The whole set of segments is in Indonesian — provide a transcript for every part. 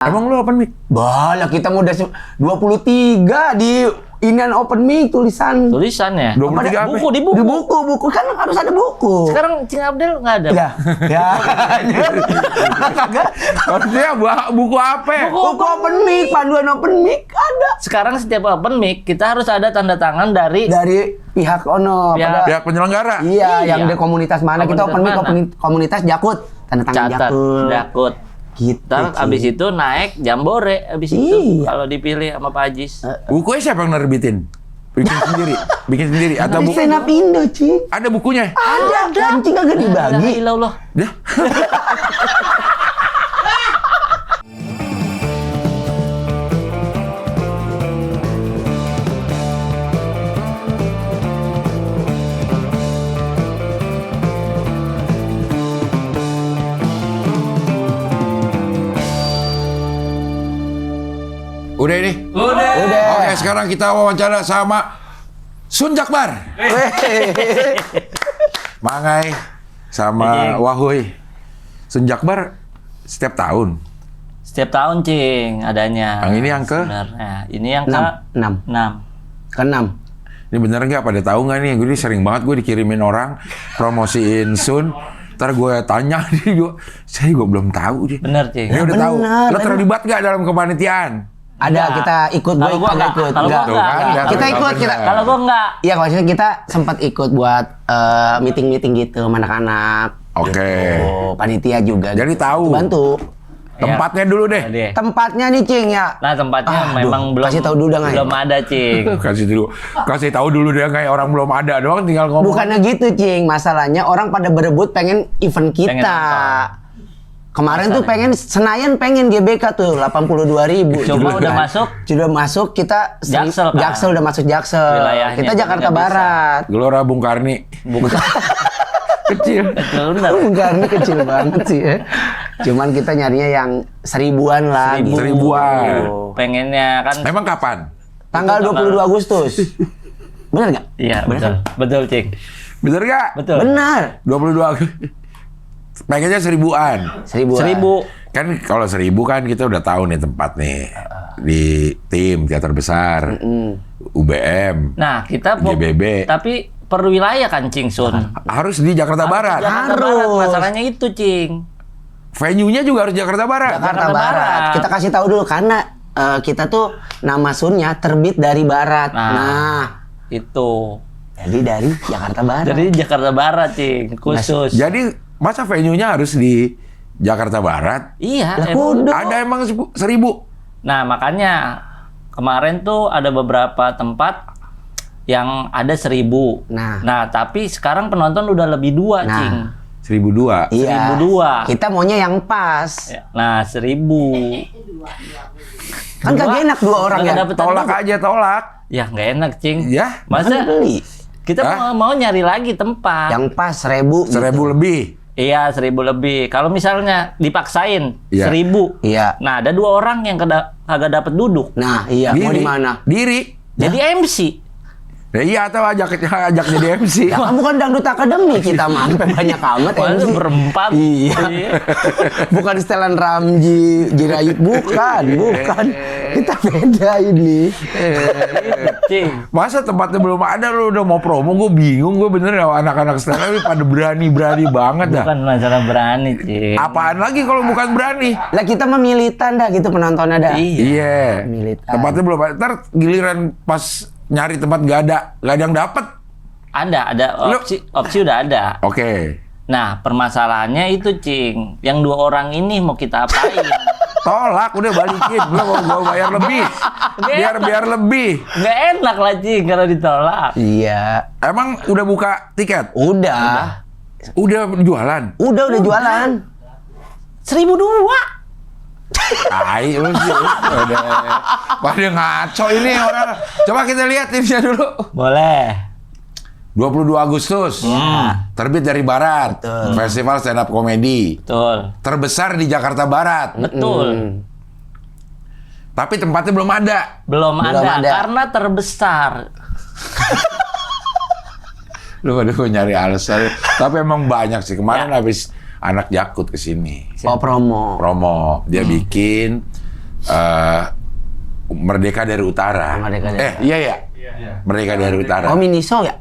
Emang lu open mic? Balah kita mau udah 23 di inian open mic Tulisannya. 23 buku Di buku kan harus ada buku. Sekarang Cing Abdel nggak ada. Ya. Maksudnya buku apa? Buku open mic, panduan open mic ada. Sekarang setiap open mic kita harus ada tanda tangan dari Pihak ono. Pihak- Pihak penyelenggara. Iya, Iya. yang di komunitas mana kita open mic, Komunitas komunitas Jakut. Tanda tangan catat Jakut. Jakut. Gitu. Ntar Cing. abis itu naik Jambore abis Iya. itu kalau dipilih sama Pak Ajis. Bukunya siapa yang nerbitin? Bikin sendiri atau Di buku? stand up Indo, Cing. Ada bukunya? Ada. Anjing kagak dibagi. Allah. Dah. Udah ini? Udah. Oke, sekarang kita wawancara sama Sun Jakbar. Mangai sama Wahuy. Sun Jakbar setiap tahun. Setiap tahun Cing adanya. Yang ini yang ke? Sebenarnya ini yang ke 6. 6. Ke-6. Ini bener nggak? Pada tahu nggak nih? Gue sering banget gue dikirimin orang promosiin Sun. Ntar gue tanya dia, saya gue belum tahu dia. Bener Cing. Dia udah tahu. Bener, Lo terlibat nggak dalam kepanitiaan? Ada Enggak. kita ikut, gue Kalau gua kagak enggak. ikut. Kalau gua Tuh kan, enggak. nggak Kita tahu ikut, bener. kita. Kalau gua enggak. Iya, maksudnya kita sempat ikut buat meeting-meeting gitu sama anak-anak. Oke. Oh, panitia juga. Jadi gitu. tahu. Bantu. Tempatnya dulu deh. Deh. Tempatnya nih, Cing ya. Nah tempatnya Aduh, memang belum. kasih tahu dulu dah, Ngai. Belum ada Cing. Kasih tahu dulu deh, kayak orang belum ada doang tinggal ngomong. Bukannya gitu, Cing. Masalahnya orang pada berebut pengen event kita. Pengen nonton. Kemarin tuh pengen Senayan pengen GBK tuh 82.000. Cuma udah masuk. Sudah masuk kita Jaksel, kan? Jaksel udah masuk Jaksel. Wilayahnya, Kita jadi Jakarta nggak bisa. Barat. Gelora Bung Karni. Bukan. Kecil. Bener. Enggak, ini kecil banget sih ya. Cuman kita nyarinya yang seribuan lah. gitu. Seribuan. Pengennya kan. Emang kapan? Tanggal 22 Agustus. Bener nggak? Iya betul. Betul Cing. Bener nggak? Betul. Benar. 22 Agustus. Pengennya seribuan. Seribuan. 1000. Kan kalau 1000 kan kita udah tahu nih tempat nih. Di tim teater besar. UBM. Nah kita GBB. tapi per wilayah kan Cing Sun. Harus di Jakarta Barat. Jakarta Harus. Barat masalahnya itu Cing. Venue-nya juga harus Jakarta Barat. Jakarta Jakarta Barat. Barat. Kita kasih tahu dulu karena kita tuh nama Sunnya terbit dari Barat. Nah, Itu. jadi dari Jakarta Barat. Jadi Jakarta Barat Cing khusus. Jadi masa venue-nya harus di Jakarta Barat? Iya. Lah, emang. kudu. Ada emang 1000. Nah makanya kemarin tuh ada beberapa tempat yang ada 1000. Nah. tapi sekarang penonton udah lebih 2 Nah. Cing. 1002. Iya. 1002. Kita maunya yang pas. Nah 1000. Kan kagak enak dua orang ya. Nggak dapetan Tolak juga. aja, tolak. Ya nggak enak Cing. Ya. Masa Kan beli. kita Hah? mau nyari lagi tempat. Yang pas 1000. 1000 lebih. Iya 1000 lebih. Kalau misalnya dipaksain Iya. 1000. Iya. Nah ada 2 orang yang kagak dapet duduk. Nah, iya. Mau di mana? Diri. Jadi MC. Ya iya, atau ajak jadi MC. Ya kamu kan dangdut akademi kita mah sampai banyak amat Wah, itu MC. berempat. Iya. Bukan setelan Ramji, Jirayut bukan. Kita beda ini. Cing. Masa tempatnya belum ada, lu udah mau promo, gue bingung. Gue bener ya, anak-anak stand up pada berani banget dah. Bukan masalah berani Cing. Apaan lagi kalau bukan berani? Lah kita mah militan dah gitu penontonnya dah. Iya. Militan. Tempatnya belum ada. Ntar giliran pas nyari tempat gak ada yang dapet. Ada opsi udah ada. Oke. Nah, permasalahannya itu, Cing. Yang 2 orang ini mau kita apain? Tolak, udah balikin. Lu mau bayar lebih. Biar lebih. Nggak enak lah, Cing, kalau ditolak. Iya. Emang udah buka tiket? Udah Jualan? Udah jualan. 1.002. Tai lu sih. Udah. Pada ngaco ini orang. Coba kita lihat timnya dulu. Boleh. 22 Agustus. Terbit dari Barat. Betul. Festival stand up komedi. Betul. Terbesar di Jakarta Barat. Betul. Tapi tempatnya belum ada. Belum Belum ada, ada. karena terbesar. Lu nyari alasan. Tapi emang banyak sih. Kemarin habis anak Jakut kesini. Oh, promo. Promo. Dia bikin Merdeka dari Utara. Merdeka dari Iya. Merdeka dari Utara. Oh, Miniso ya?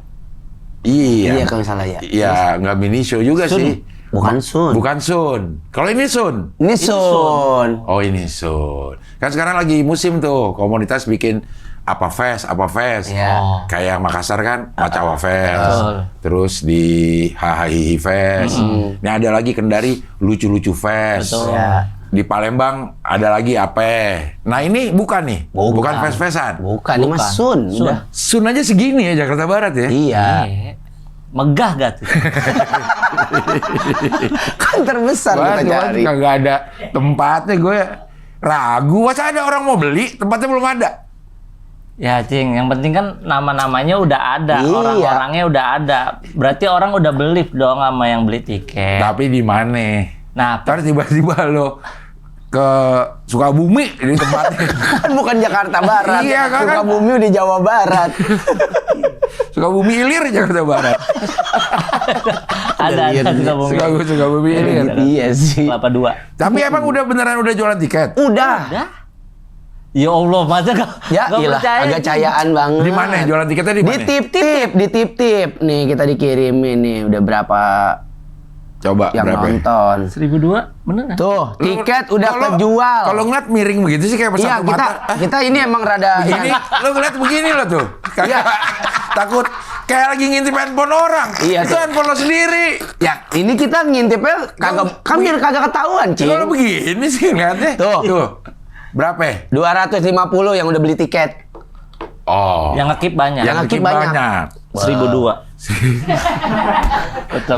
Iya. Iya kalau salah ya. Iya, nggak mini show juga Sun. sih. Bukan Sun. Bukan Sun. Kalau ini Sun. Ini Sun. Oh, ini Sun. Kan sekarang lagi musim tuh, komunitas bikin apa fest. Iya. Kayak Makassar kan, Macawa Fest. Betul. Terus di Hahaha Fest. Ini ada lagi Kendari, Lucu-Lucu Fest. Betul. Ya. Di Palembang ada lagi Ape. Nah ini bukan nih, bukan fest-festan. Bukan, ini mah Sun. Sun. Udah. Sun aja segini ya Jakarta Barat ya. Iya. Megah gak tuh? Kan terbesar Wah, kita cuman cari. kagak ada tempatnya, gue ragu. Masa ada orang mau beli, tempatnya belum ada. Ya, Cing. Yang penting kan nama-namanya udah ada, Iya. orang-orangnya udah ada. Berarti orang udah belief dong sama yang beli tiket. Tapi di mana? Nah, Ntar tiba-tiba lo ke Sukabumi di tempatnya. Kan bukan Jakarta Barat. Iya, kan? Sukabumi di Jawa Barat. Sukabumi Ilir Jakarta Barat. ada Sukabumi Ilir. Iya sih. Kelapa 2. Tapi emang udah beneran udah jualan tiket? Udah. Udah? Ya Allah, masa gak Ya ilah, percaya? agak cayaan banget. Di mana jualan tiketnya di Di mana? tip-tip. Nih kita dikirimin nih udah berapa Coba yang berapa? nonton. 1002, bener nggak? Tuh, tiket udah Kalau- kejual. Kalau ngeliat miring begitu sih kayak Iya, pesawat kita mata. kita ini emang rada Begini, lo ngeliat begini lo tuh. Kayak takut kayak lagi ngintip handphone orang. Iya, Itu tuh. handphone lo sendiri. Ya, ini kita ngintipnya kagak kan biar kagak ketahuan, Cing. Kalau begini sih ngeliatnya. Tuh. Berapa? 250 yang udah beli tiket. Oh. Yang ngekip banyak. Yang ngekip banyak. 1002. Tetap.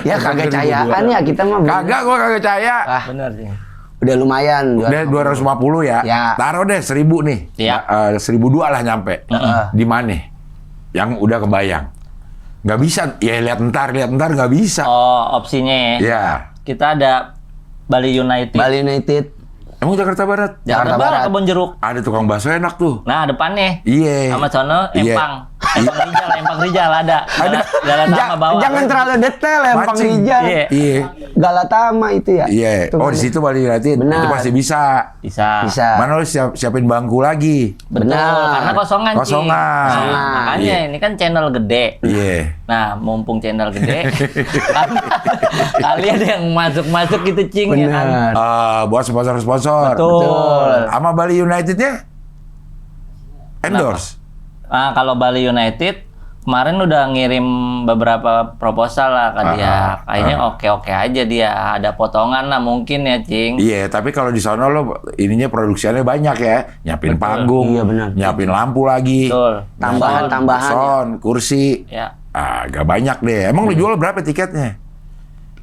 Ya kagak cayaan ya kita mah. Kagak, gua kagak percaya. Ah, Bener sih. udah lumayan. Udah 250 ya. Ya. Taruh deh 1000 nih. Ya. 1002 lah nyampe. Di mana? Yang udah kebayang. Nggak bisa. Ya lihat ntar nggak bisa. Oh, opsinya ya. Ya. Kita ada Bali United. Bali United. Emang Jakarta Barat? Jakarta Jakarta Barat, Barat. Kebon Jeruk. Ada tukang bakso enak tuh. Nah, depannya. Iya. Sama sono Iya. Empang. Empang Rijal ada. Galatama bawah. Jangan terlalu detail ya, Bang Mancing. Rijal. Iya. Iya. Galatama itu ya. Iya. Itu Oh, mana? di situ Bali United. Benar. Itu pasti bisa. Bisa. Mana lu siapin bangku lagi? Betul, Benar. karena kosongan, Cing. Kosongan. Nah, makanya Iya. ini kan channel gede. Iya. Nah, mumpung channel gede, kali ada yang masuk-masuk gitu, Cing, ya kan? Benar. Buat sponsor-sponsor. Betul. Sama Bali United-nya endorse. Nah, kalau Bali United kemarin udah ngirim beberapa proposal lah ke dia. Kayaknya oke-oke aja dia. Ada potongan lah mungkin ya, Cing. Iya, tapi kalau di sono lo ininya produksiannya banyak ya. Nyiapin panggung, Iya, benar. nyiapin lampu lagi. Betul. Tambahan-tambahan. Sound, kursi. Ya. Agak banyak deh. Emang lo jual berapa tiketnya?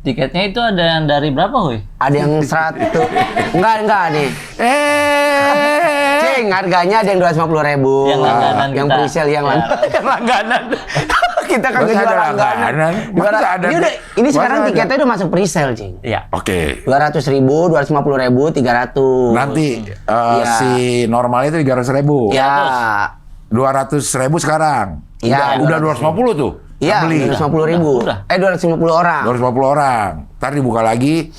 Tiketnya itu ada yang dari berapa, Huy? Ada yang 100. Enggak nih. Cing, harganya ada yang 250.000. Yang langganan Yang kita. presale yang Ya. yang langganan. Kita kagak Masa jual ada langganan. langganan? Masa ada- Ini sekarang masa ada? tiketnya udah masuk presale, Cing. Iya. Oke. 200.000, 250.000, 300. Nanti Iya. si normalnya itu 300.000. Ya. 200.000 sekarang. Iya, Udah 250 tuh. Iya, Beli. 250.000. Udah. 250 orang. 250 orang. Ntar dibuka lagi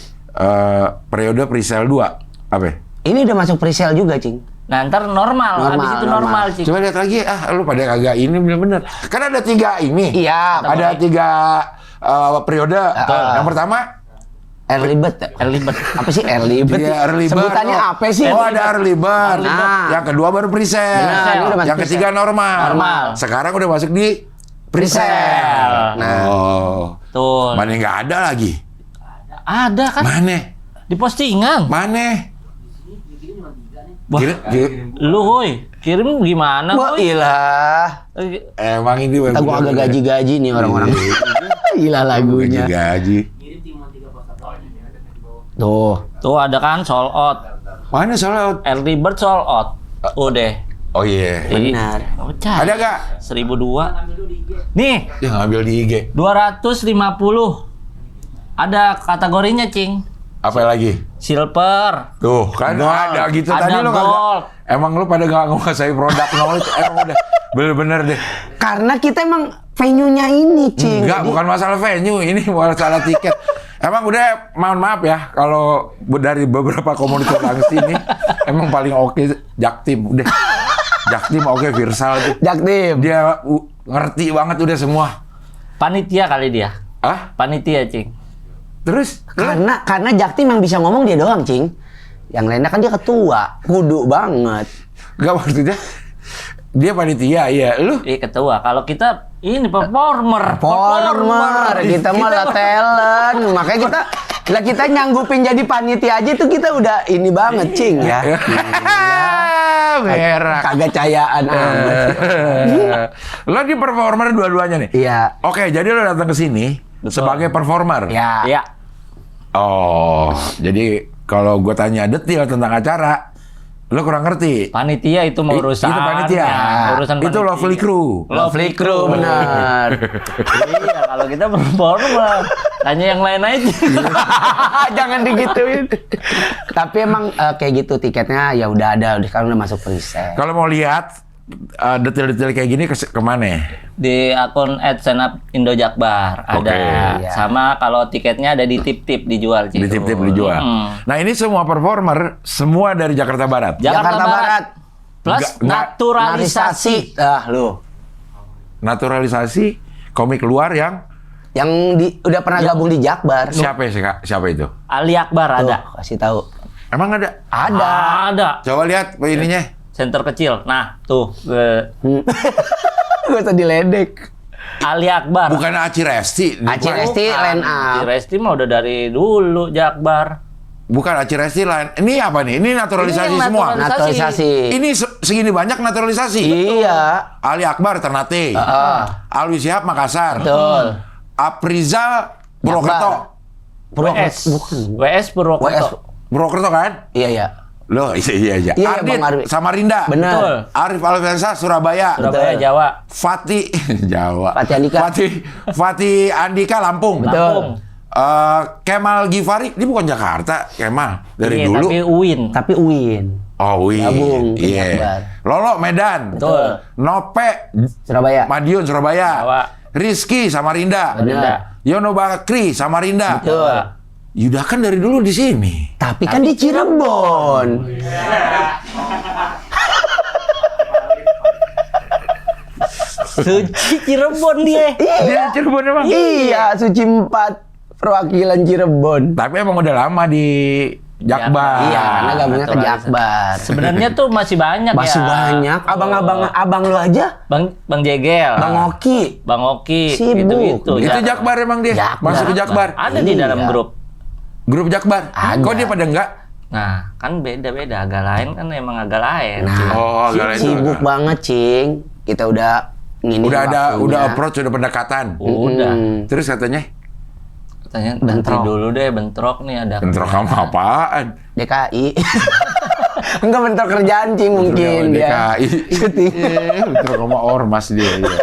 periode presale 2. Apa? Ini udah masuk presale juga, Cing. Nah, ntar normal. Normal, Habis itu normal. normal, Cing. Coba lihat lagi. Lu pada kagak ini bener-bener. Kan ada 3 ini. Iya, Ada 3 periode. Yang pertama early bird. Early bird. Apa sih early bird? Iya, early bird. Sebutannya Oh. apa sih? Oh, ada early bird. Nah. Yang kedua baru presale. Benar, ini udah masuk Yang ketiga normal. Normal. Sekarang udah masuk di Presale. Nah. Oh. Tuh. Mana nggak ada lagi? Ada kan Mana? di postingan. Mana? Wah, lu, Huy. Kirim gimana, Wah, Huy? ilah. Emang ini Kita gua agak gaji-gaji nih orang-orang. Gila lagunya. Gaji. Tuh. Tuh ada kan sold out. Mana soalnya? Early bird sold out. Udah. Oh iya. Benar. Pecah. Ada gak? 1002. Nih, Dia ngambil di IG. 250. Ada kategorinya, Cing. Apa lagi? Silver. Tuh, kan Gold. ada gitu Ada tadi lo gold. kagak. Emang lu pada gak nguasai produk knowledge. Emang udah bener-bener deh. Karena kita emang venue-nya ini, Cing. Enggak, Jadi- bukan masalah venue, ini masalah tiket. Emang udah, mohon maaf ya, kalau dari beberapa komunitas yang sini, emang paling oke Jaktim, udah. Jaktim oke, Virsal tuh. Jaktim. Dia ngerti banget udah semua. Panitia kali dia. Ah? Panitia, Cing. Terus? Karena Jaktim yang bisa ngomong dia doang, Cing. Yang lainnya kan dia ketua, kudu banget. Gak maksudnya, dia panitia, iya. Lu? Ketua. Kalau kita ini performer. Kita malah talent. Makanya kita nyanggupin jadi panitia aja tuh kita udah ini banget, Cing ya. Berak. Kagak cayaan amat. Lo di performer dua-duanya nih? Iya. Oke, jadi lo datang ke sini sebagai performer? Ya. Iya. Oh, jadi kalau gue tanya detail tentang acara, lo kurang ngerti? Panitia itu mau urusan. Itu panitia. Urusan Itu panitia. Lovely Crew. Lovely Crew, benar. Iya, kalau kita performer. Tanya yang lain aja. Jangan digituin. Tapi emang kayak gitu tiketnya ya udah ada, sekarang udah masuk preset. Kalau mau lihat detail-detail kayak gini kemana? Di akun @senap_Indo_Jakbar ada. Oke. Iya. Sama kalau tiketnya ada di tip-tip dijual, Cing. Di tip-tip dijual. Nah ini semua performer, semua dari Jakarta Barat. Jakarta Barat. Plus Nggak- naturalisasi. Lu. Naturalisasi komik luar yang Yang udah pernah gabung di Jakbar. siapa ya, Kak? Siapa itu? Ali Akbar Tuh, ada. kasih tahu. Emang ada? Ada. Ada. Coba lihat ininya. Center kecil. Nah, tuh. Gak usah diledek. Ali Akbar. Bukan Aci Resti. Aci Resti line up. Aci Resti mah udah dari dulu Jakbar. Bukan Aci Resti lain. Ini apa nih? Ini naturalisasi Ini yang semua. Naturalisasi. Ini segini banyak naturalisasi. Iya. Ali Akbar Ternate. Alwi Syihab Makassar. Betul. Aprizal Purwokerto. WS. Bukan. WS Purwokerto. Purwokerto kan? Iya, iya. Loh, iya. Iya, Ardit Bang Arwi. Samarinda. Benar. Betul. Arif Alfiansa Surabaya. Surabaya, Betul. Jawa. Fatih Jawa. Fatih Andika. Fatih Andika Lampung. Betul. Lampung. Kemal Gifari, ini bukan Jakarta, Kemal dari Iya, dulu. tapi UIN. Tapi Uin. Oh, wih. Gabung ke Iya. Jakbar. Lolo Medan. Betul. Nope Surabaya. Madiun Surabaya. Jawa. Rizky Samarinda. Benar. Yono Bakri Samarinda. Betul. Yuda kan dari dulu di sini. Tapi kan di Cirebon. Suci Cirebon dia. Dia Cirebon emang. Iya, Suci 4 perwakilan Cirebon. Tapi emang udah lama di Jakbar. Iya, karena gabungnya ke naturalisasi. Jakbar. Sebenarnya tuh masih banyak Masih ya. banyak. Abang lu aja. Bang Jegel. Bang Oki. Bang Oki. Sibuk. Itu. Itu Jakbar emang dia. Jakbar. Masuk ke Jakbar. Ada di Iya. dalam grup. Grup Jakbar. Ada. Kok dia pada enggak? Nah, kan beda-beda. Agak lain kan emang agak lain. Nah, Oh, agak lain sibuk juga. banget, Cing. Kita udah ngini Udah ada, waktunya. udah approach, udah pendekatan. Udah. Terus katanya, Katanya nanti dulu deh bentrok nih ada. bentrok sama apaan? DKI. Enggak bentrok kerjaan, Cing, mungkin dia. DKI. Syuting. Bentrok sama ormas dia. Iya.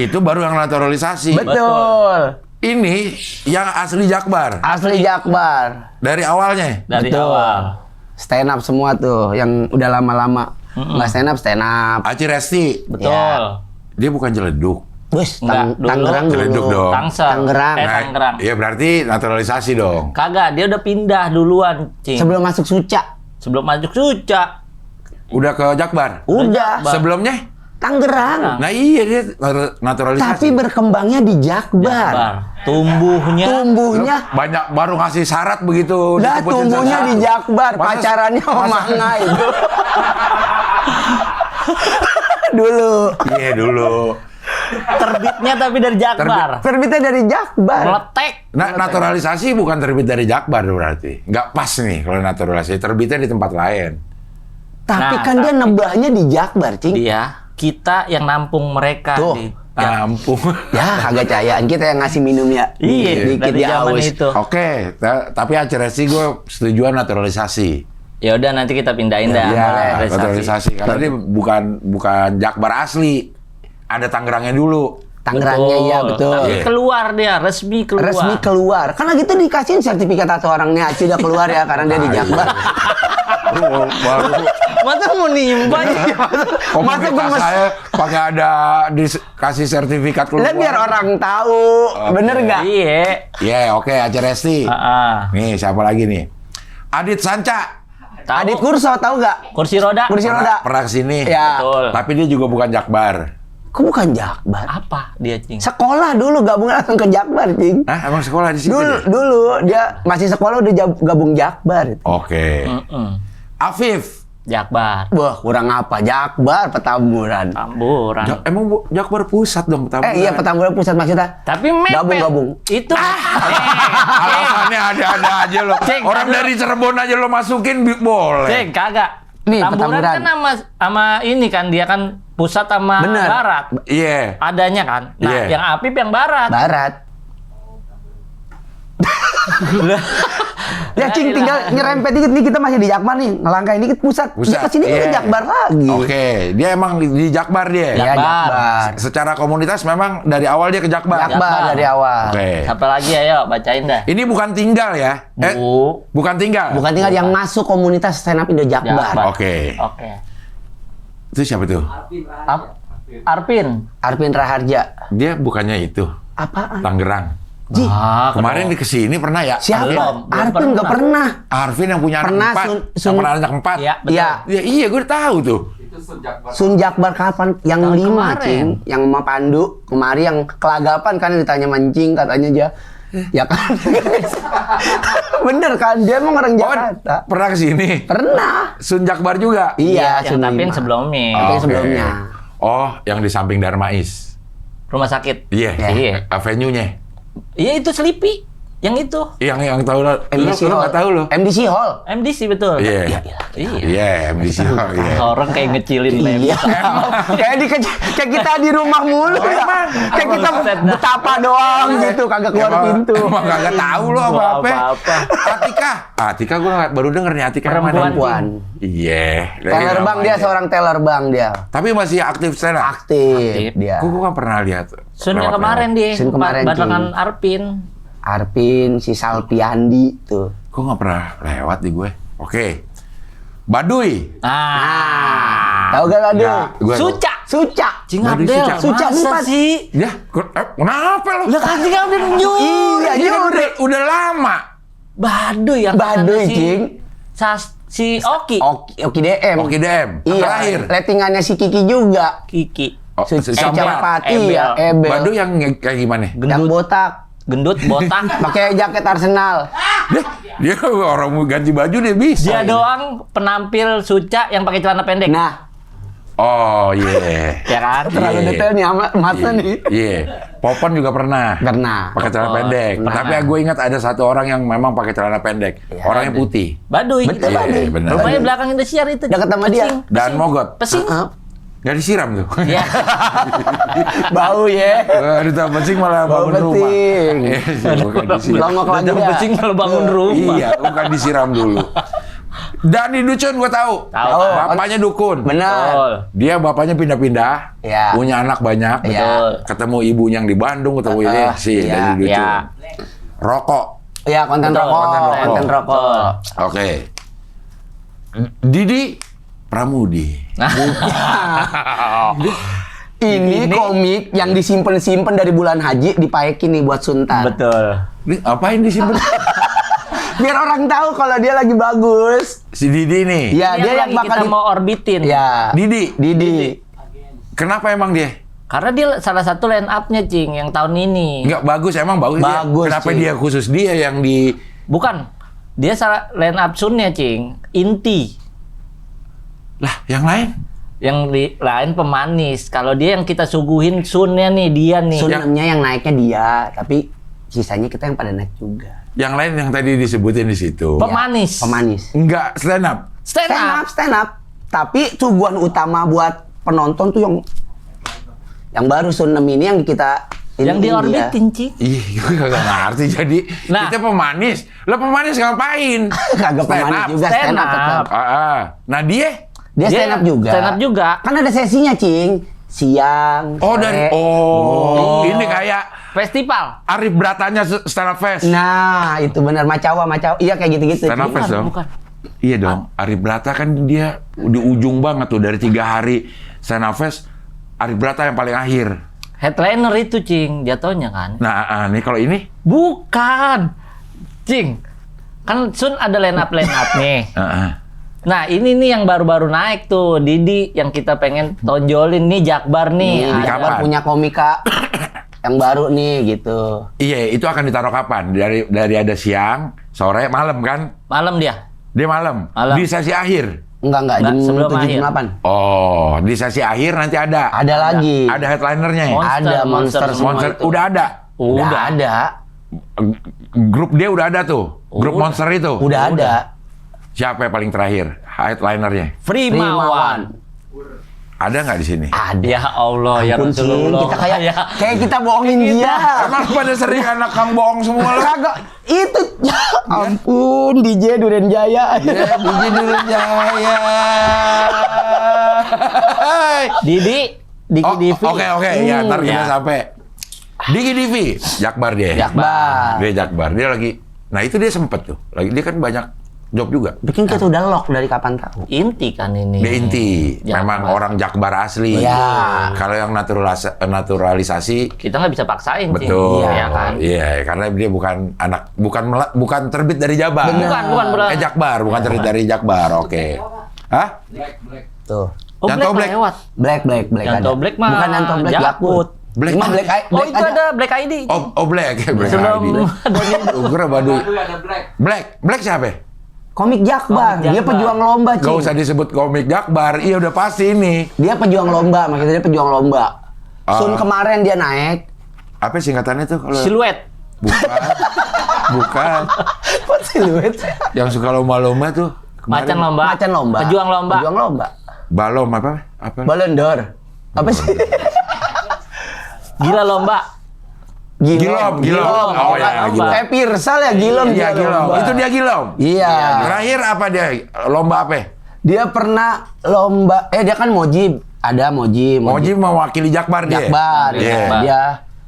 Itu baru yang naturalisasi. Betul. Ini yang asli Jakbar. Asli Jakbar. Dari awalnya. Dari Betul. awal. Stand up semua tuh yang udah lama-lama. Nggak stand up. Aci Resti. Betul. Ya. Dia bukan Jeleduk. Bus, Enggak, dulu. Tangerang Jeleduk dulu. dong. Tangsel. Tangerang. Eh, Tangerang. Iya berarti naturalisasi dong. Kagak, dia udah pindah duluan, Cing. Sebelum masuk Suca. Sebelum masuk Suca. Udah ke Jakbar. Udah. Jakbar. Sebelumnya? Tangerang. Nah iya dia naturalisasi. Tapi berkembangnya di Jakbar. Bar. Tumbuhnya. Tumbuhnya. Banyak baru ngasih syarat begitu. Lah disebutin tumbuhnya satu-satu. di Jakbar. Masa- Pacarannya sama masa- Manga itu. Dulu. Iya dulu. Terbitnya tapi dari Jakbar. Terbitnya dari Jakbar. Meletek. Nah, naturalisasi bukan terbit dari Jakbar berarti. Nggak pas nih kalau naturalisasi. Terbitnya di tempat lain. Tapi Nah, kan dia nebahnya di Jakbar, Cing. Dia, kita yang nampung mereka. Tuh. Di, Ampun. Ya, agak cayaan kita yang ngasih minum ya. Iya, Dikit dari dia zaman haus. itu. Oke, tapi aceresi gue setujuan naturalisasi. Ya udah nanti kita pindahin dah. Iya, Naturalisasi. naturalisasi. Karena dia bukan Jakbar asli. Ada Tangerangnya dulu. Tangerangnya ya betul. Tapi Iya. keluar dia, resmi keluar. Resmi keluar. Karena gitu dikasihin sertifikat atau orangnya Aci udah keluar ya karena dia di Jakbar. baru Masa mau nimba? komunitas saya pakai ada dikasih sertifikat keluar. Lah biar orang tahu, bener nggak? Iya. Iya, oke, Aceh Resti. Nih, siapa lagi nih? Adit Sanca. Tahu. Adit Kurso tahu nggak? Kursi roda. Kursi roda. Pernah kesini. Ya. Betul. Tapi dia juga bukan Jakbar. Kok bukan Jakbar? Apa dia, Cing? Sekolah dulu gabung langsung ke Jakbar, Cing. Hah, emang sekolah di situ? Dulu dia masih sekolah udah gabung Jakbar. Oke. Afif. Jakbar. Wah, kurang apa? Jakbar Petamburan. Tamburan. Emang Jakbar pusat dong Petamburan. Iya, Petamburan pusat maksudnya. Tapi mepet. Gabung. Itu. Alasannya ada-ada aja lo. Ceng, Orang kagak. dari Cirebon aja lo masukin boleh. Ceng, kagak. Nih, Tamburan Petamburan. kan sama ini kan dia kan pusat sama Bener. barat. Iya. Adanya kan. Nah, Iya. yang Apip yang barat. Barat. Ya, Cing, tinggal nyerempet dikit nih, kita masih di Jakbar nih. Ngelangkah ini pusat. Pusat. Dia kesini Iya. ke Jakbar lagi. Oke, dia emang di Jakbar dia. Iya, Jakbar. Jakbar. Secara komunitas memang dari awal dia ke Jakbar. Jakbar dari awal. Oke. Siapa lagi ayo bacain dah. Ini bukan tinggal ya? Bukan tinggal. Bukan tinggal yang masuk komunitas stand up Indo Jakbar. Jakbar. Oke. Oke. Itu siapa tuh? Arpin. Arvin Raharja. Dia bukannya itu. Apaan? Tangerang. Ji, Kemarin di kesini pernah ya? siapa? Belum Arvin nggak pernah. Arvin yang punya anak Pernah, 4. Sun- Yang pernah anak 4. Iya, betul. Iya. Ya, iya, gue udah tahu tuh. Sun Jakbar kapan? Yang Tahun 5, kemarin. Cing. Yang sama Pandu. Kemarin yang kelagapan kan ditanya mancing katanya aja. Ya kan? Bener kan? Dia emang orang Oh, Jakarta. pernah kesini? Pernah. Sun Jakbar juga? Iya, yang Sun tapi yang lima. sebelumnya. Tapi yang Oke. sebelumnya. Oh, yang di samping Darmais. Rumah sakit. Iya. Iya. Avenue-nya. Iya itu Sleepy. Yang itu. Yang tahu lo. MDC Lu Hall. nggak tahu lo. MDC Hall. MDC betul. Iya. Iya. Iya, MDC Hall. Iya. Orang kayak ngecilin Iya. Kayak kayak kita di rumah mulu ya. Kayak kita betapa doang gitu, kagak keluar pintu. Emang kagak tahu lo apa-apa. Apa-apa. Atika. Atika gue baru denger nih Atika yang mana. Perempuan. Iya. Teller bank dia, seorang teller bank dia. Tapi masih aktif stand up. Aktif dia. Gue nggak pernah lihat. Sun yang lewat-lewat. kemarin dia. Sun kemarin, Barengan Cing. Arpin. Arvin, si Salpiandi tuh. Gue nggak pernah lewat di gue. Oke. Baduy. Tahu gak Ladu? Nggak, gua tahu. Suca. Suca. Cing Baduy Abdel. Suca. Suca Masa empat. sih? Ya, kenapa lo? Lah kan Cing Abdel nyuri. Iya, Dia nyuri. udah lama. Baduy yang Baduy, si- Cing. si Oki. Oki DM. Oke DM. Iya, Terakhir. ratingannya si Kiki juga. Kiki. Oh, Ecapati Ebel. ya, Ebel. Baduy yang kayak gimana? Yang botak. Gendut, botak. Pakai jaket Arsenal. Dia orang mau ganti baju dia bisa. Dia doang penampil Suca yang pakai celana pendek. Nah, Oh iya. Ya kan? terlalu Iya. detail nih mata nih. Iya. Popon juga pernah. Pernah. Pakai celana Popon. pendek. Pernah. Tapi gue ingat ada satu orang yang memang pakai celana pendek. Iya, Orangnya putih. Baduy. Betul, Iya, Baduy. benar. Rumahnya belakang Indosiar itu. Dekat sama dia. Pesing. Dan mogot. Pesing. Nggak disiram tuh. Iya. Bau ya. Di tempat pesing malah Bau bangun rumah. pesing. Bukan disiram. Longok lagi Udah dah. pesing kalau bangun rumah. Iya, bukan disiram dulu. Dani Ducun gue tahu. Tahu. Bapaknya dukun. Benar. Betul. Dia bapaknya pindah-pindah, Iya. punya anak banyak, Iya. ketemu ibunya yang di Bandung, ketemu ini si iya, Dani Ducun. iya. Rokok. Ya, konten Betul, rokok. konten rokok. Konten rokok. Oke. Didi Pramudi. Ini komik yang disimpan-simpan dari bulan haji dipaekin nih buat Suntan. Betul. Ini apain disimpan? Biar orang tahu kalau dia lagi bagus. Si Didi nih. Ya, dia yang lagi bakal kita mau orbitin. Ya. Didi. Didi. Kenapa emang dia? Karena dia salah satu line up-nya, Cing, yang tahun ini. Enggak bagus, emang bagus. dia. Bagus, Kenapa Cing. dia khusus dia yang di Bukan. Dia salah line up Sunnya, Cing. Inti. lah yang lain? Yang di lain pemanis. Kalau dia yang kita suguhin Sunnya nih, dia nih. Sunamnya yang naiknya dia, tapi sisanya kita yang pada naik juga. Yang lain yang tadi disebutin di situ. Pemanis. Pemanis. Enggak stand up. Stand up. Stand up. Tapi tujuan utama buat penonton tuh yang baru Sunem ini yang kita Yang ini diorbitin, Cing. Ih, gue kagak ngerti. Jadi Nah. kita pemanis. Lah pemanis ngapain? Kagak pemanis juga stand up tetap. Nah dia? Dia stand up juga. Stand up juga. Kan ada sesinya, Cing. Siang, Oh sore. dari ini kayak Festival. Arif Bratanya stand up fest. Nah, itu benar Macawa. Iya kayak gitu-gitu. Stand up Cing. fest dong. Bukan. Iya dong, Arif Brata kan dia di ujung banget tuh dari 3 hari Senafest, Arif Brata yang paling akhir. Headliner itu, Cing, jatuhnya kan. Nah, nih kalau ini, Bukan. Cing. Kan Sun ada line up nih. Nah, ini nih yang baru-baru naik tuh, Didi yang kita pengen tonjolin nih, Jakbar nih. Di Ada kapan? punya komika yang baru nih gitu. iya itu akan ditaruh kapan? Dari ada siang, sore, malam kan? Malam dia. Dia malam. Malam. Di sesi akhir. Enggak, Enggak, jam sebelum 7 akhir. jam 8. Oh, di sesi akhir nanti ada. Ada lagi. Ada headlinernya. Ada monster semua Monster itu. udah ada. Udah ada. Grup dia udah ada tuh. Grup Monster itu. Udah ada. Siapa yang paling terakhir headlinernya? Frimawan. Ada nggak di sini? Ada. Ya Allah, ya Ampun, Cing, Rasulullah. kita kayak Ya. kita bohongin dia. Emang pada sering anak kang bohong semua lo? Kagak itu. Ya ampun, DJ Duren Jaya. Ya, Didi dulu Jaya. Didi Oh, Divi. oke, ya ntar kita Ya. sampai. Diki Divi, Jakbar dia. Jakbar. Dia Jakbar, dia lagi. Nah itu dia sempet tuh. Dia kan banyak job juga. Bikin kita udah lock dari kapan tahu. Inti kan ini. Dia inti, Jakbar. memang orang Jakbar asli. Iya. Kalau yang naturalisasi, Kita nggak bisa paksain, Cing. betul. Iya kan? Iya, karena dia bukan terbit dari Jabar. Bukan. Jakbar, bukan terbit dari Jakbar. Oke. Hah? Tuh. Oh, Yang Black tahu Black? lewat. Black Yang ada. tahu Black mah Bukan yang tahu Black Jakut. Jakut. Black. Cuma Black Oh, itu ada Black ID. Oh, Black. Black Sebelum ID. Kira Baduy. Black siapa? Komik Jakbar. Komik Dia Jakbar. pejuang lomba, Gak Cing. usah disebut komik Jakbar. Iya udah pasti ini. Dia pejuang lomba, maksudnya dia pejuang lomba. Sun kemarin dia naik. Apa singkatannya tuh kalau? Siluet. Bukan. Bukan. Apa siluet? Yang suka lomba-lomba tuh. kemarin. Macan lomba. Macan lomba. Pejuang lomba. Pejuang lomba. Balom apa? Ballon d'Or. Apa sih? Gila lomba. Gilom. Oh ya, Gilom. Kayak Pirsal ya, Gilom. Iya, dia Gilom. lomba. Itu dia Gilom. Iya. Terakhir apa dia? Lomba apa? Dia pernah lomba, dia kan Mojib. Ada Mojib. Moji mewakili Jakbar dia. Jakbar. Iya. Ya. Dia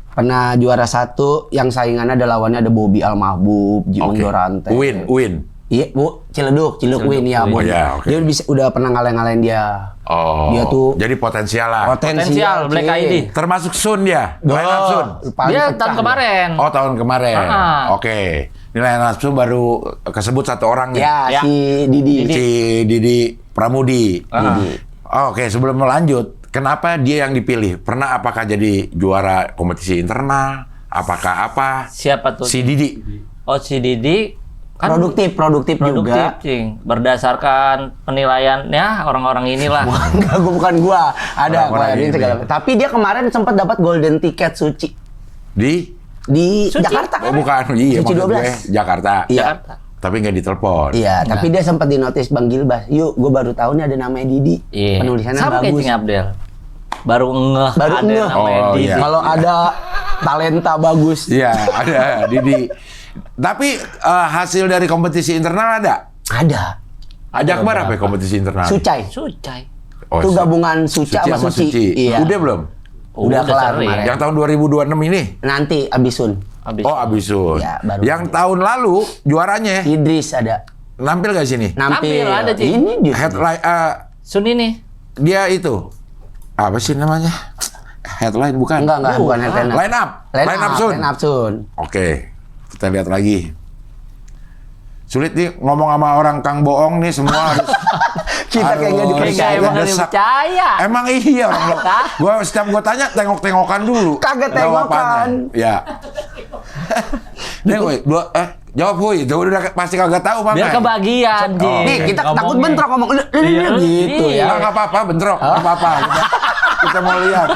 pernah juara 1, yang saingannya ada lawannya ada Bobby Al-Mahbub, Jiung Oke. Dorante. Win. Iya, Bu, Ciledug Win ya, Win. Bu. Oh, ya, oke. Dia udah pernah ngalahin dia. Oh. Dia tuh jadi potensial lah. Potensial, Black Cing. ID. Termasuk Sun dia. Duh, Line up Sun. paling Dia pecah tahun dia. kemarin. Oh, tahun kemarin. Ah. Oke. Ini line up Sun baru kesebut 1 orang nih. Ya, Ya. si Didi. Si Didi Pramudi. Ah. Oke, sebelum lanjut, kenapa dia yang dipilih? Apakah jadi juara kompetisi internal? Apakah apa? Siapa tuh? Si Didi. Oh, si Didi kan Produktif juga. Cing. Berdasarkan penilaiannya orang-orang inilah. Enggak, bukan gua. Ada Orang-orang ini ini. segala. Tapi dia kemarin sempat dapat golden ticket suci Di? di Suci? Jakarta. Oh, bukan. Iya, Suci maksud 12. gue Jakarta. Iya. Jakarta. Tapi nggak ditelepon. Iya, tapi dia sempat di notice Bang Gilbas. Yuk, gua baru tahu nih ada namanya Didi. Iya. Penulisannya Sama kayak bagus. Cing Abdel. Baru ngeh Baru ada ngeh. namanya Oh, Didi. iya. Kalau ada talenta bagus. Iya, ada Didi. Tapi hasil dari kompetisi internal ada? Ada. Jakbar apa ya kompetisi internal? Sucai. Sucai. Oh, Itu gabungan Suca sama Suci. Iya. Udah belum? Udah kelar sering. kemarin. Yang tahun 2026 ini? Nanti abisun. Habis. Oh, Abisun. Ya, baru Yang tahun lalu juaranya Idris ada. nampil gak sini? Nampil, ada, Ci. Ini dia. Headline Sun ini. dia itu apa sih namanya? Headline bukan? Enggak, bukan headliner. Line up. Line up Sun. Line up Sun. Oke, kita lihat lagi. Sulit nih ngomong sama orang Kang Bohong nih semua harus. Kita kayak nggak Aduh, dipercaya. Kayak emang nggak desak. dipercaya. Emang iya orang lo. Setiap gua tanya tengok-tengokan dulu. Kagak jawabannya. tengokan. Ya. Nih, woi, jawab woi, itu udah pasti kagak tahu Bang. Biar kebagian, Oh, Cing. Nih, kita takut Ngomongnya. bentrok ngomong Iya, gitu iya. ya. Nggak apa-apa, bentrok, nggak apa-apa. Kita mau lihat.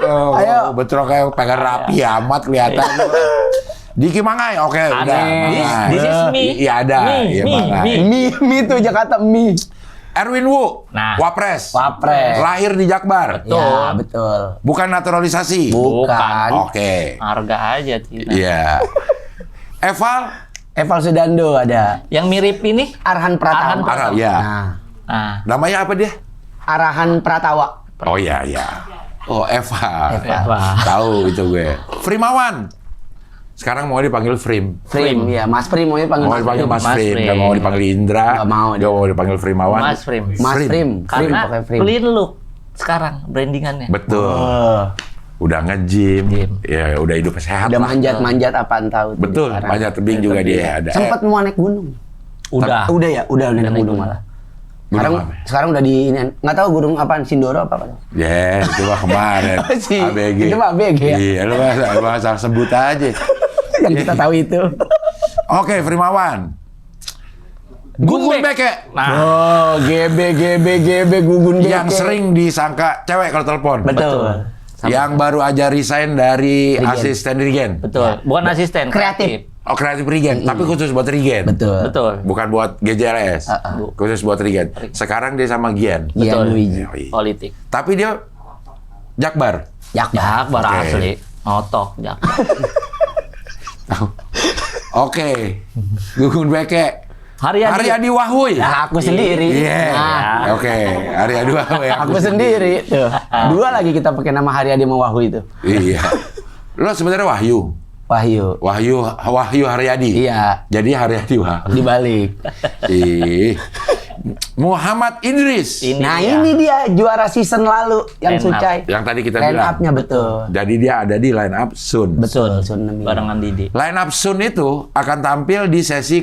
Oh, Ayo. bentrok kayak pengen rapi amat kelihatan. Diki Mangai, oke, udah. This- Mangai. this is me. Iya ada, Me, iya me, Mangai. me. Mie tuh Jakarta mie. Erwin Wu, Nah. Wapres. Wapres. Lahir di Jakbar. Ya, betul. Bukan naturalisasi. Bukan. Oke. Harga aja, Cing. Iya. Eval, Eval Sudando ada. Yang mirip ini, Arhan Pratawa. Arhan Pratawa. Arab, ya. Nah, nah, Namanya apa dia? Arahan Pratawa. Oh iya, iya. Oh, Eval. Eval. Tahu itu gue. Frimawan. Sekarang mau dipanggil Frim. Frim, ya Mas Frim mau dipanggil Mau dipanggil Mas Mas Frim, Frim. nggak mau dipanggil Indra, Nggak mau nggak mau dipanggil Frimawan. Mas Frim. Mas Frim. Karena pokoknya Frim. clean look sekarang brandingannya. Betul. Oh, Udah nge-gym, Gym. ya udah hidup sehat udah lah. manjat-manjat apaan tahu tuh Betul, sekarang. panjat tebing juga dia ada. Sempet mau naik gunung. Udah. Udah ya, udah naik naik gunung gunung. malah. Gunung Sekarang udah di ini, nggak tahu gunung apaan, Sindoro apa? Ya, itu mah kemarin. Si, ABG. itu mah ABG ya? Iya, lu asal sebut aja. Yang kita tahu itu. Oke, Frimawan. Gugun Beke. Nah, Oh, GB Gugun Beke. Yang sering disangka cewek kalau telepon. Betul. Yang baru aja resign dari Regen. asisten dirigen. betul. Bukan asisten, Kreatif. Oh, kreatif regen, tapi khusus buat regen. Betul. Betul. Bukan buat GJLS. Khusus buat regen. Sekarang dia sama Gian. Iya, Betul. Luigi. Politik. Tapi dia Jakbar. Jakbar Oke. asli. Notok, Jakbar. Oke. Gugun Beke. Haryadi Wahuy. Nah, aku sendiri. Iya. Nah, Oke, Haryadi Wahuy. aku sendiri. Tuh. Dua lagi kita pakai nama Haryadi sama Wahyu itu. Iya. Lo sebenarnya Wahyu. Wahyu Haryadi. Iya. Jadi Haryadi Wahuy. Dibalik. Ih. Muhammad Idris. Nah, dia. ini dia juara season lalu yang Line up. Sucai. Yang tadi kita Line bilang. up-nya betul. Jadi dia ada di line up Sun. Betul, Sun Nemi. Barengan Didi. Line up Sun itu akan tampil di sesi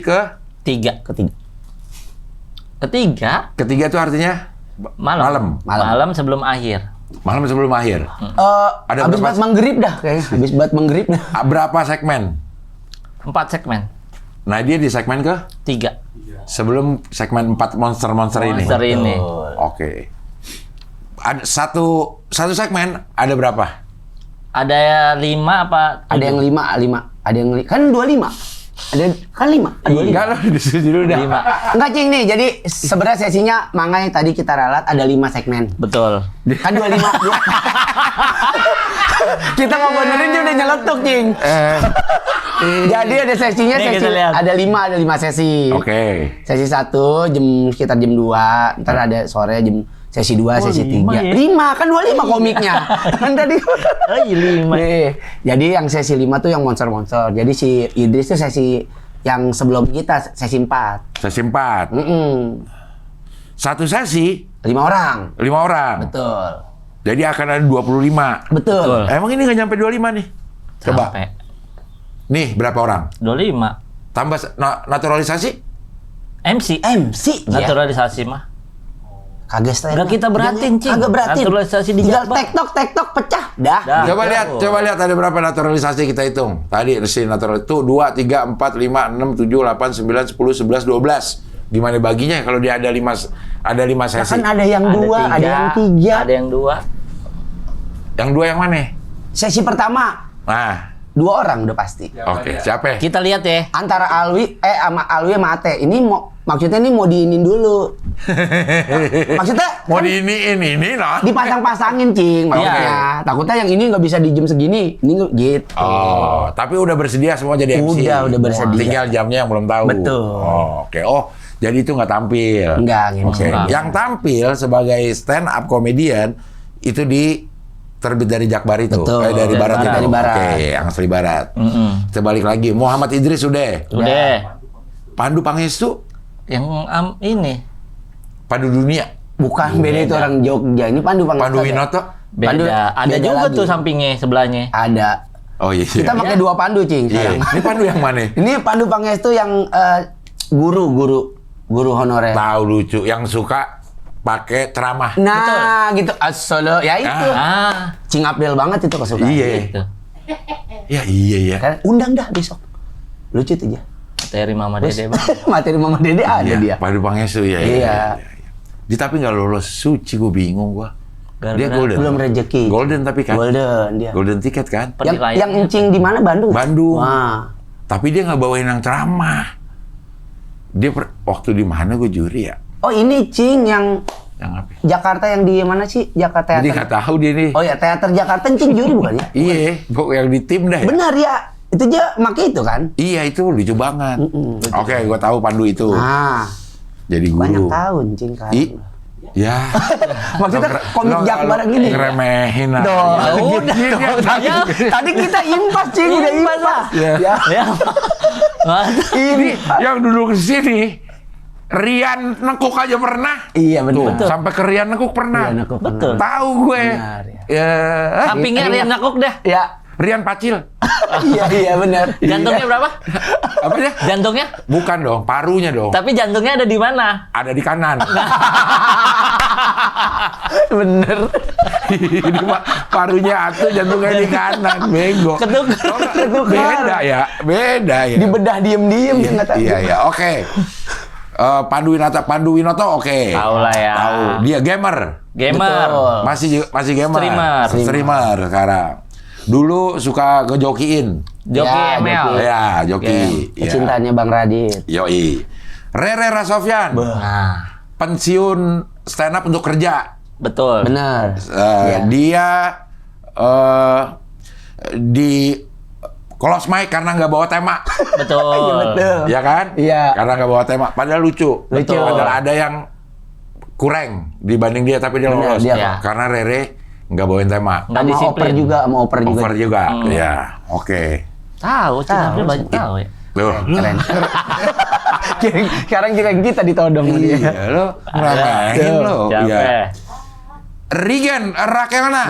Ketiga. Ketiga. ketiga itu artinya Malam. Malam. Malam sebelum akhir. malam sebelum akhir. Ada Habis berapa? banget menggrip dah kayaknya. Habis banget menggrip dah. Berapa segmen? 4 segmen. Nah, dia di segmen ke 3. sebelum segmen 4 monster-monster ini. Monster ini. Oke. Ada satu segmen ada berapa? Ada 5 apa? Ada yang 5. Ada yang kan 25. Ada kan 5. Enggak lo disuruh dulu dah. 5. Enggak Cing nih. Jadi sebenarnya sesinya Mangai tadi kita ralat ada 5 segmen. Betul. Kan 25. Kita mau benerin dia udah nyeletuk, Cing. Jadi ada sesinya Nih, kita lihat. ada 5 sesi. Oke. Sesi 1 sekitar jam 2, ntar ada sore sesi 2, sesi 5 3. ya? 5 kan 25 komiknya. Kan tadi. Oh, iya 5. Nih, jadi yang sesi 5 tuh yang monster-monster. Jadi si Idris tuh sesi yang sebelum kita sesi 4. Sesi 4. Satu sesi 5 orang. 5 orang. Betul. Jadi akan ada 25. Betul. Emang ini nggak nyampe 25 nih? Coba. Sampai Nih, berapa orang? 25. Tambah naturalisasi? MC. MC ya. Naturalisasi mah. Kagak stand. Nggak kita beratin, Cing. Kagak beratin. Naturalisasi di Tinggal Jakbar. tektok pecah. Dah. Dah. Coba lihat ada berapa naturalisasi kita hitung. Tadi si naturalisasi itu 2, 3, 4, 5, 6, 7, 8, 9, 10, 11, 12. Gimana baginya kalau dia ada 5 sesi? Kan ada yang 2, ada yang 3. Ada yang 2. Yang 2 yang mana? Sesi pertama Nah, 2 orang udah pasti. oke. Siapa? Kita lihat ya. Antara Alwi sama Ate. Ini maksudnya ini mau diinin dulu. Maksudnya Mau kan ini lah. dipasang-pasangin, Cing. Maksudnya Iya. takutnya yang ini nggak bisa di jam segini. Ini gitu. Oh, tapi udah bersedia semua jadi MC. Udah bersedia. Tinggal jamnya yang belum tahu. Betul. Oh, oke. Oh, jadi itu nggak tampil. Enggak, gini. Oke. Yang tampil sebagai stand up comedian itu terbit dari Jakbar itu. Betul. Dari barat itu. Dari barat. Oke, yang asli barat. Kita balik lagi. Muhammad Idris udah. Udah. Pandu Pangestu, Yang ini Pandu Dunia. Bukan beda itu orang Jogja. Ini Pandu Pangestu. Pandu Winoto. beda. Ada beda juga lagi. tuh sampingnya, sebelahnya. Ada. Oh iya. Kita pakai 2 Pandu, Cing. Iya. sekarang. Ini Pandu yang mana? Ini Pandu Pangestu yang guru honorer. Tahu lucu, yang suka pakai ceramah. Nah, gitu. Asolo, ya itu. Ah, Cing Abdel banget itu kesukaan. Iya. gitu. Ya iya ya. Kan undang dah besok. Lucu tuh ya. Materi Mama Dede, Bang. Materi Mama Dede ada Iya, dia. Pandu Pangestu ya. Iya. Dia tapi nggak lolos suci, gue bingung gua. Dia Gara-gara golden. Belum rezeki. Golden tapi kan. Golden dia. Golden tiket kan. Yang encing di mana Bandung? Bandung. Wah. Tapi dia nggak bawain yang ceramah. Dia waktu di mana gue juri ya? Oh ini Cing yang Yang apa? Jakarta yang di mana sih? Jakarta Jadi Teater. nggak tahu dia nih. Oh ya teater Jakarta Cing juri bukan ya? Iya, pokok yang di tim dah. Ya? Benar ya. Itu aja make itu kan? Iya itu lucu banget. Oke, gue tahu Pandu itu. Nah, Jadi guru. banyak tahun Cing kan. Ya. Maksudnya komik jak bareng gini. Ngeremehin lah. Doh, Ya udah. Tadi, tadi kita impas, Cing, udah impas. Ya. Ya. Ya. Ini Yang duduk di sini, Rian Nekuk aja pernah. iya Tuh, benar. sampai ke Rian Nekuk pernah. Rian Nekuk Betul. Tahu gue. Benar, ya. Ya. Sampingnya Rian Nakuk dah. Ya. Rian Pacil. Iya benar. Jantungnya berapa? Apa ya? Jantungnya? Bukan dong, parunya dong. Tapi jantungnya ada di mana? Ada di kanan. Bener. Ini mah parunya atuh, jantungnya di kanan. Bego. Ketukar. Beda ya, beda ya. Dibedah diem-diem dia nggak tahu. Iya, iya, oke. Pandu Winoto oke. Tahu lah ya. Tahu. Dia gamer. Gamer. Betul. Masih gamer. Streamer. Streamer sekarang. Dulu suka ngejokiin. Joki Ya, ML. joki. Ya, joki. Ya. Cintanya Bang Radit. Yoi. Rere Rasofyan. Nah, Pensiun stand up untuk kerja. betul. Bener. Iya. Dia di close mic karena nggak bawa tema. Betul. Betul. Ya kan? Iya. Karena nggak bawa tema. Padahal lucu. Lucu. Padahal ada yang kurang dibanding dia, tapi dia Benar, lolos. dia kok. Karena Rere nggak bawain tema. Nggak Sama disiplin. oper juga, sama oper juga. Over juga. Ya, oke. Tahu, Cina Tahu. banyak tahu ya. Tuh. Keren. Sekarang kita ditodong sama dia. Iya, lo ngeramehin lo. Siapa? Iya. Rigen Rakelna.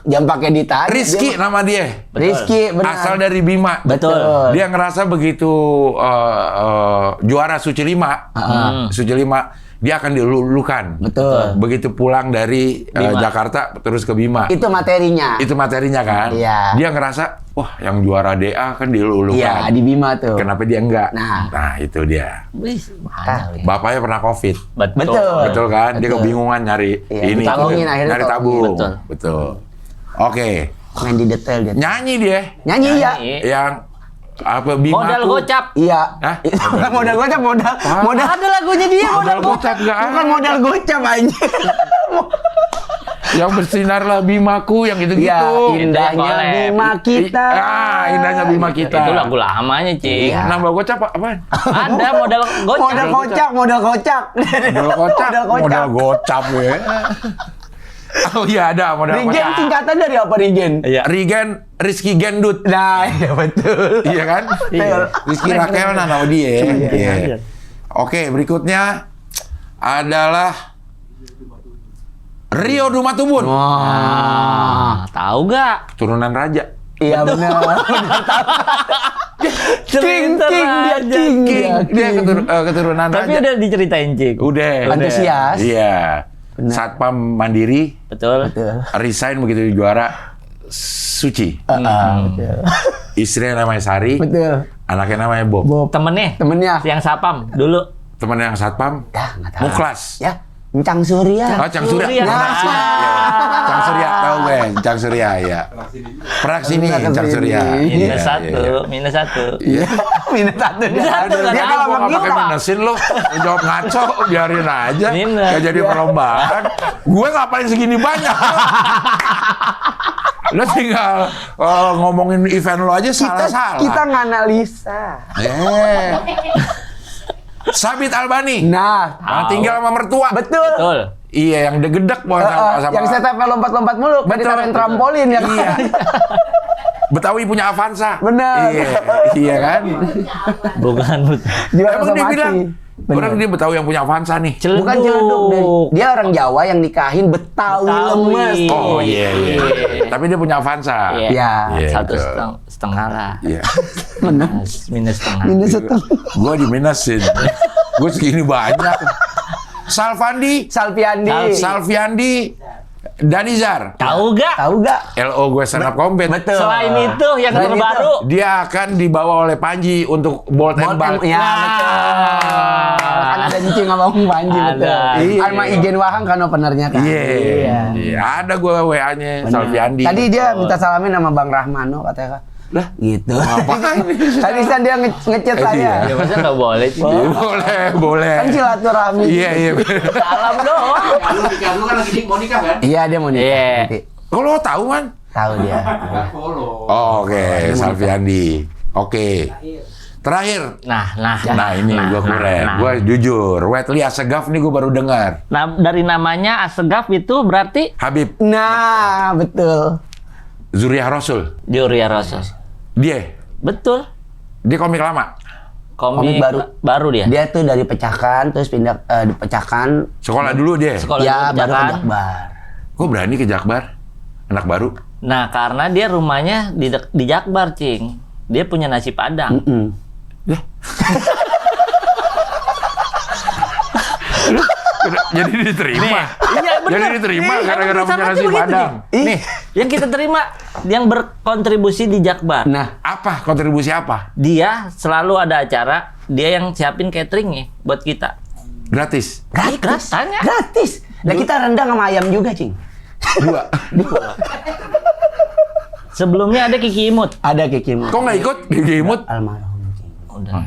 Jangan pakai ditarik. Rizky dia nama dia. mah. Rizky, benar. Asal dari Bima. Betul. Dia ngerasa begitu juara Suci 5, Suci 5, dia akan dilulukan. Betul. Begitu pulang dari Bima. Jakarta terus ke Bima. Itu materinya. Itu materinya kan. Iya. Dia ngerasa, wah yang juara DA kan dilulukan. Iya, di Bima tuh. Kenapa dia enggak? Nah. Itu dia. Wih, mana? Bapaknya pernah COVID. Betul. Betul kan? Dia Betul. kebingungan nyari Iya, ini. ditabungin, akhirnya nyari tabungin. tabung. Betul. Oke. Main di detail dia. Nyanyi dia. Nyanyi ya. Yang apa Bima Modal tuh. gocap. Iya. Hah? Modal gocap, modal. Ada lagunya dia, Modal gocap nggak ada. Bukan modal gocap aja. Yang bersinarlah Bimaku yang gitu-gitu. Iya, indahnya Boleh. Bima kita. Indahnya Bima kita. Itu lagu lamanya, Cing. Iya. Nambah gocap apaan? Ada modal gocap. Modal kocak, modal kocak. Modal kocap. Modal kocak. Modal gocap ya. Oh iya ada modal Rigen kocap. singkatan dari apa Rigen? Iya. Rigen Rizky Gendut. Nah, iya betul. Iya kan? Iya. Rizky Rakel nama dia. Iya. Iya. Oke, berikutnya adalah Rio Dumatubun. Wah. Tahu gak? Turunan raja. Iya benar. King, dia king. Dia keturunan Tapi raja. udah diceritain, Cing. Udah. Antusias. Iya. Benar. Satpam Mandiri Betul. Betul. resign begitu juara Suci. Betul. Istrinya namanya Sari, Betul. anaknya namanya Bob. Bob. Temennya? Temennya. Yang sapam dulu. Teman yang Satpam, Ya, nggak tahu. Muklas. Ya, Cang Surya. Oh, Cang Surya. Surya. Praksi. Nah. Iya. Cang Surya, tahu gue. Cang Surya, ya. Praksini, Cang Surya. Minus Iya, satu, iya. minus satu. Iya. Minus satu. Minus satu, Dia nggak kalau tahu. sama Gua nggak pakai kita. minusin lo, jawab ngaco, biarin aja. Minus. Gak jadi perlombaan. Gue ngapain segini banyak? Lo tinggal ngomongin event lo aja salah-salah. Kita nganalisa. Sabit Albani. Nah, Tinggal sama mertua. betul. Betul. Iya, yang degedek sama Yang setepnya lompat-lompat mulu, kan Betul. ditaruhin trampolin ya. Iya. Betawi punya Avanza. Bener. Iya kan? Bukan. Juara Emang dia somasi. bilang, Bener. orang dia Betawi yang punya Avanza nih. Celeduk. Bukan celeduk deh. Dia orang Jawa yang nikahin Betawi, Betawi. lemes. Oh iya. Tapi dia punya Avanza. Iya. Iya. Iya, Satu betul. setengah lah. Iya. Minus setengah. Minus setengah. Gue diminusin. Gue segini banyak. Salvandi, Salviandi, Danizar. Tahu gak? Tahu gak? LO gue stand up combat. Betul. Selain itu yang Selain terbaru. Dia akan dibawa oleh Panji untuk Bolt and Ball. Ya, Nah. betul. Kan ada Cing sama Bang Panji, Ada. betul. Iya. Sama Ijen Wahang kan openernya kan. Iya. Ada gue WA-nya Benar. Salviandi. Tadi dia minta salamin sama Bang Rahmano katanya. Lah, Gitu. ngapain? Tadi kan dia ngechat Iya. saya. Ya masa nggak boleh sih. Boleh. Kan silaturahmi. Iya. Salam doang. Kalau nikah dulu kan lagi mau nikah kan? Iya, dia mau nikah Iya. nanti. Kalau lo tahu kan? Tahu dia. Follow. Oh, oke, Salviandi. Oke. Terakhir. Nah, ini gua kurang. Gua jujur, Wetley Assegaf nih gua baru dengar. Nah, dari namanya Assegaf itu berarti Habib Nah, betul. Zuriyah Rasul. Juria Rasul. Dia komik lama. Komik baru dia. Dia tuh dari Pecahkan, terus pindah dipecahkan. Sekolah dulu dia. Sekolah Ya, dulu baru ke Pecahkan. Jakbar. Kok berani ke Jakbar? Anak baru. Nah, karena dia rumahnya di Jakbar, Cing. Dia punya nasi Padang. Jadi diterima. Iya, bener. Jadi diterima gara-gara Emang punya sama nasi begitu, Padang. Cing. Nih, yang kita terima, yang berkontribusi di Jakbar. Nah, Apa? Kontribusi apa? Dia selalu ada acara, dia yang siapin cateringnya buat kita. Gratis. Gratis. Tanya. gratis. Nah, kita rendang sama ayam juga, Cing. Dua. Sebelumnya ada Kiki Imut. Ada Kiki. Kok nggak ikut? Gigi Imut? Almarhum, Cing. Udah.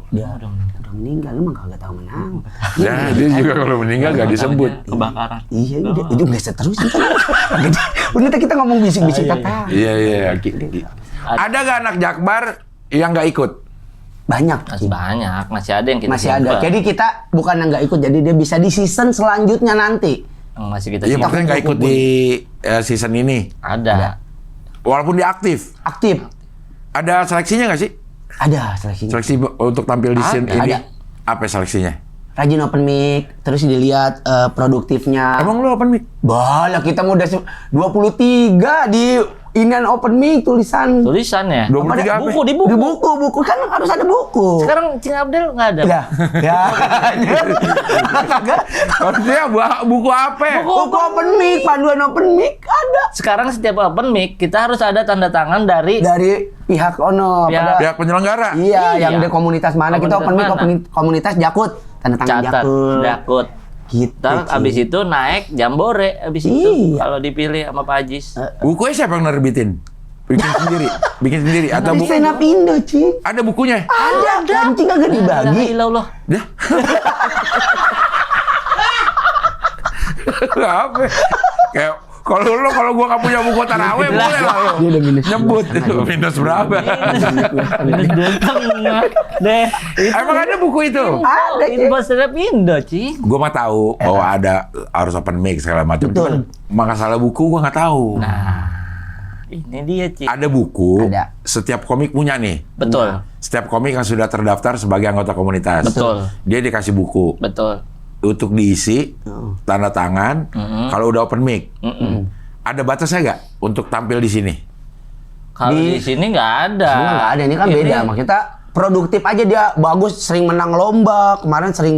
Dia udah meninggal, lu mah kagak tahu menang. Ya, dia juga kalau meninggal nggak disebut. Kebakaran. Iya, udah nggak seterusnya. Udah kita ngomong bisik-bisik kata. Iya. Ada nggak anak Jakbar yang nggak ikut? Banyak. Masih banyak, masih ada yang kita Masih ada. simpen. Jadi kita bukan yang nggak ikut, jadi dia bisa di season selanjutnya nanti. Yang masih kita Iya, simpen. maksudnya nggak ikut di season ini. Ada. Walaupun dia aktif. Aktif. Ada seleksinya nggak sih? Ada seleksinya. Seleksi untuk tampil di scene ini. Ada. Apa seleksinya? Rajin open mic, terus dilihat produktifnya. Emang lu open mic? Balah, kita mau udah 23 di inian open mic tulisan. Tulisannya. 23 apa? Buku di Di buku. buku kan harus ada buku. Sekarang Cing Abdel nggak ada. Ya. Kagak. Maksudnya buku apa? Buku open mic, panduan open mic ada. Sekarang setiap open mic kita harus ada tanda tangan dari Dari pihak ono Pihak- Pihak penyelenggara. Iya, Iya. yang di komunitas mana kita open mic, Komunitas mana? komunitas Jakut, tanda tangan catat Jakut. Gitu. Ntar Ci. abis itu naik Jambore abis itu Iya. kalau dipilih sama Pak Ajis. Bukunya siapa yang nerbitin? Bikin sendiri. Bikin sendiri atau Di buku? stand up Indo, Ci. Ada bukunya? Ada, anjing kagak dibagi. Allah. Dah. Apa? Kayak kalau gua nggak punya buku taraweh boleh lah lo. Dia udah minus Nyebut minus berapa? Deh, itu Emang ada buku itu? Ada, Ci. info stand up Indo, Ci. Gua mah tahu bahwa ada harus open mic segala macam. Betul. Cuman masalah buku gua nggak tahu. Ini dia, Ci. Ada buku. Ada. Setiap komik punya nih. Betul. Setiap komik yang sudah terdaftar sebagai anggota komunitas. Betul. Dia dikasih buku Betul. untuk diisi, tanda tangan. Kalau udah open mic, ada batasnya nggak untuk tampil di sini? Kalau di sini nggak ada. Semua nggak ada, ini kan beda sama kita. Produktif aja dia, bagus, sering menang lomba. Kemarin sering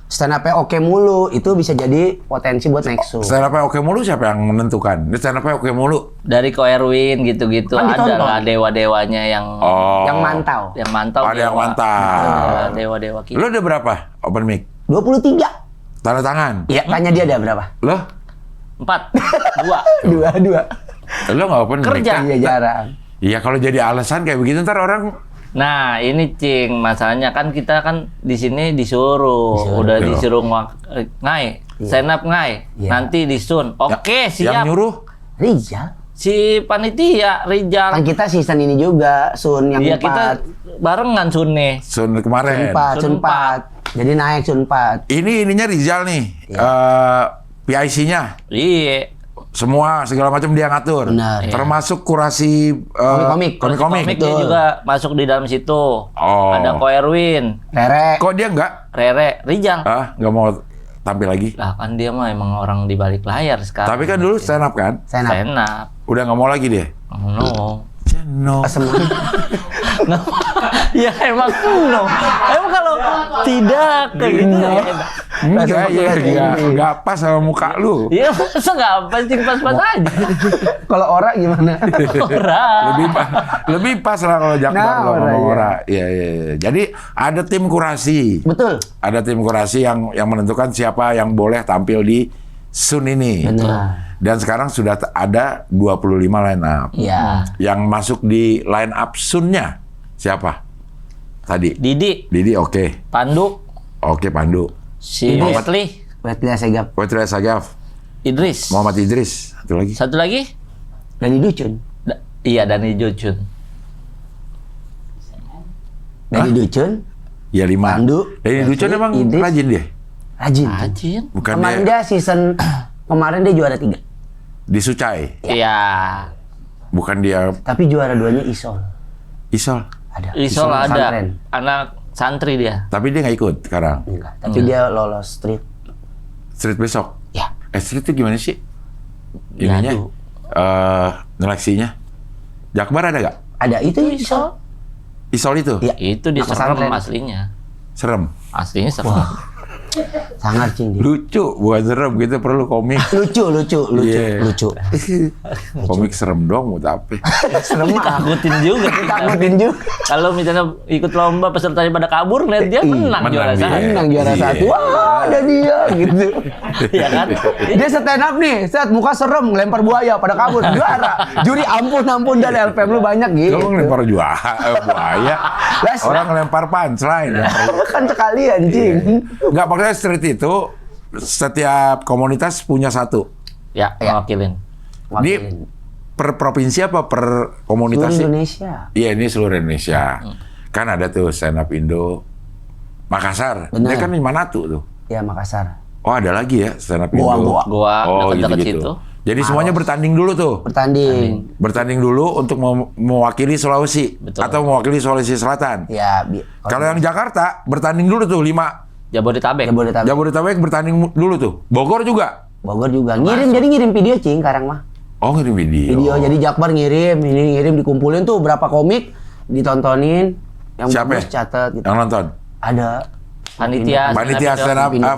stand up-nya oke mulu, itu bisa jadi potensi buat next show. Stand up-nya oke mulu siapa yang menentukan? Ini stand up-nya oke mulu. Dari Ko Erwin gitu-gitu Kan ada ditonton. lah dewa-dewanya yang Oh. Yang mantau. mantau. Ada yang dewa. mantap. Dewa-dewa kita. Lo ada berapa open mic? 23. Tanda tangan? Iya, tanya dia ada berapa? Lo? 4, 2. Dua. Lo nggak open mic? Kerja. Iya, jarang. Iya kalau jadi alasan kayak begitu ntar orang Nah, ini Cing, masalahnya kan kita kan di sini disuruh. Udah disuruh ngai, stand up ngai. Iya. Nanti disun. Oke, siap. yang nyuruh. Rizal. Si panitia Rijal. Kan kita season ini juga, Sun yang Iya, kita 4. barengan Sun nih. Sun kemarin. Sun Sun 4. Jadi naik Sun 4. Ininya Rizal nih. PIC-nya. Iya. Semua segala macam dia ngatur. Benar. Termasuk kurasi Komik-komik. komik-komik. Komik dia juga masuk di dalam situ. Oh. Ada Ko Erwin, Rere. Kok dia nggak? Rere, Rijal. Nggak mau tampil lagi? Lah kan dia mah emang orang di balik layar sekarang. Tapi kan dulu stand up kan? Stand up. stand up. Udah nggak mau lagi dia? No. No. Semua. No. Ya emang no. Emang kalau tidak kayak gitu ya. Enggak, nggak pas sama muka lu. Ya masa nggak pas aja. Kalau orang gimana? Orang. Lebih pas lah kalau Jakbar Nah, kalau ngomong iya. Ora. Iya. Jadi ada tim kurasi. Betul. Ada tim kurasi yang menentukan siapa yang boleh tampil di Sun ini. Benar. Dan sekarang sudah ada 25 line up. Iya. Yang masuk di line up Sunnya siapa? Tadi. Didi, oke. Pandu, Oke, Pandu. si Wesley, Wetley Assegaf. Wetley Assegaf. Idris. Muhammad Idris. Satu lagi. Satu lagi? Dani Ducun. Iya, Dani Jojun. Dari Ducun, Ya 5. Pandu, Dari Ducun Refli, emang Idris. rajin dia? rajin. Rajin. Bukan Kemarin dia dia season kemarin dia juara 3. di Sucai? Iya. Bukan dia Tapi juara 2-nya Isol. Isol? Ada. Isol ada. pesantren. Anak santri dia. Tapi dia nggak ikut sekarang? Enggak, tapi dia lolos street. Street besok? Ya. Street itu gimana sih? Ininya? Yadu. Ngeleksinya? Jakbar ada nggak? Ada itu Isol. Isol itu? Iya. Itu dia Anak serem pesantren. aslinya. Serem? Aslinya serem. Sangar cing dia. Lucu, bukan serem. Gitu perlu komik. Lucu. Iya. Lucu. Komik serem dong, mau tapi. Serem mah. Takutin juga. Takutin juga. Kalau misalnya ikut lomba pesertanya pada kabur, ngeliat dia menang Menang juara dia. satu. Menang juara Iya. 1. Wah, ada dia gitu. Iya kan? Dia stand up nih, set muka serem, ngelempar buaya pada kabur, juara. Juri ampun dan LPM lu banyak gitu. Kalau ngelempar buaya, Lah, orang ngelempar punchline. kan sekalian, cing. Nggak pakai street itu, setiap komunitas punya satu. Ya, mewakilin. Di per provinsi apa per komunitas Seluruh sih? Indonesia. Iya, ini seluruh Indonesia. Kan ada tuh stand up Indo. Makassar. Benar. Dia kan di Manatu tuh. Ya Makassar. Oh, ada lagi ya stand up Indo. Goa. Goa, Oh, dekat-dekat gitu-gitu. situ. Jadi semuanya bertanding dulu tuh. Bertanding. Bertanding dulu untuk mewakili Sulawesi. Betul. Atau mewakili Sulawesi Selatan. Ya, Kalau yang Jakarta, bertanding dulu tuh 5. Jabodetabek. Jabodetabek. Jabodetabek bertanding dulu tuh. Bogor juga. Bogor juga. Ngirim video, cing, karang mah. Oh, ngirim video. Video, jadi Jakbar ngirim, ini ngirim, dikumpulin tuh berapa komik, ditontonin. Yang Siapa bagus ya? catat gitu. Yang nonton? Ada. Panitia stand up Indo.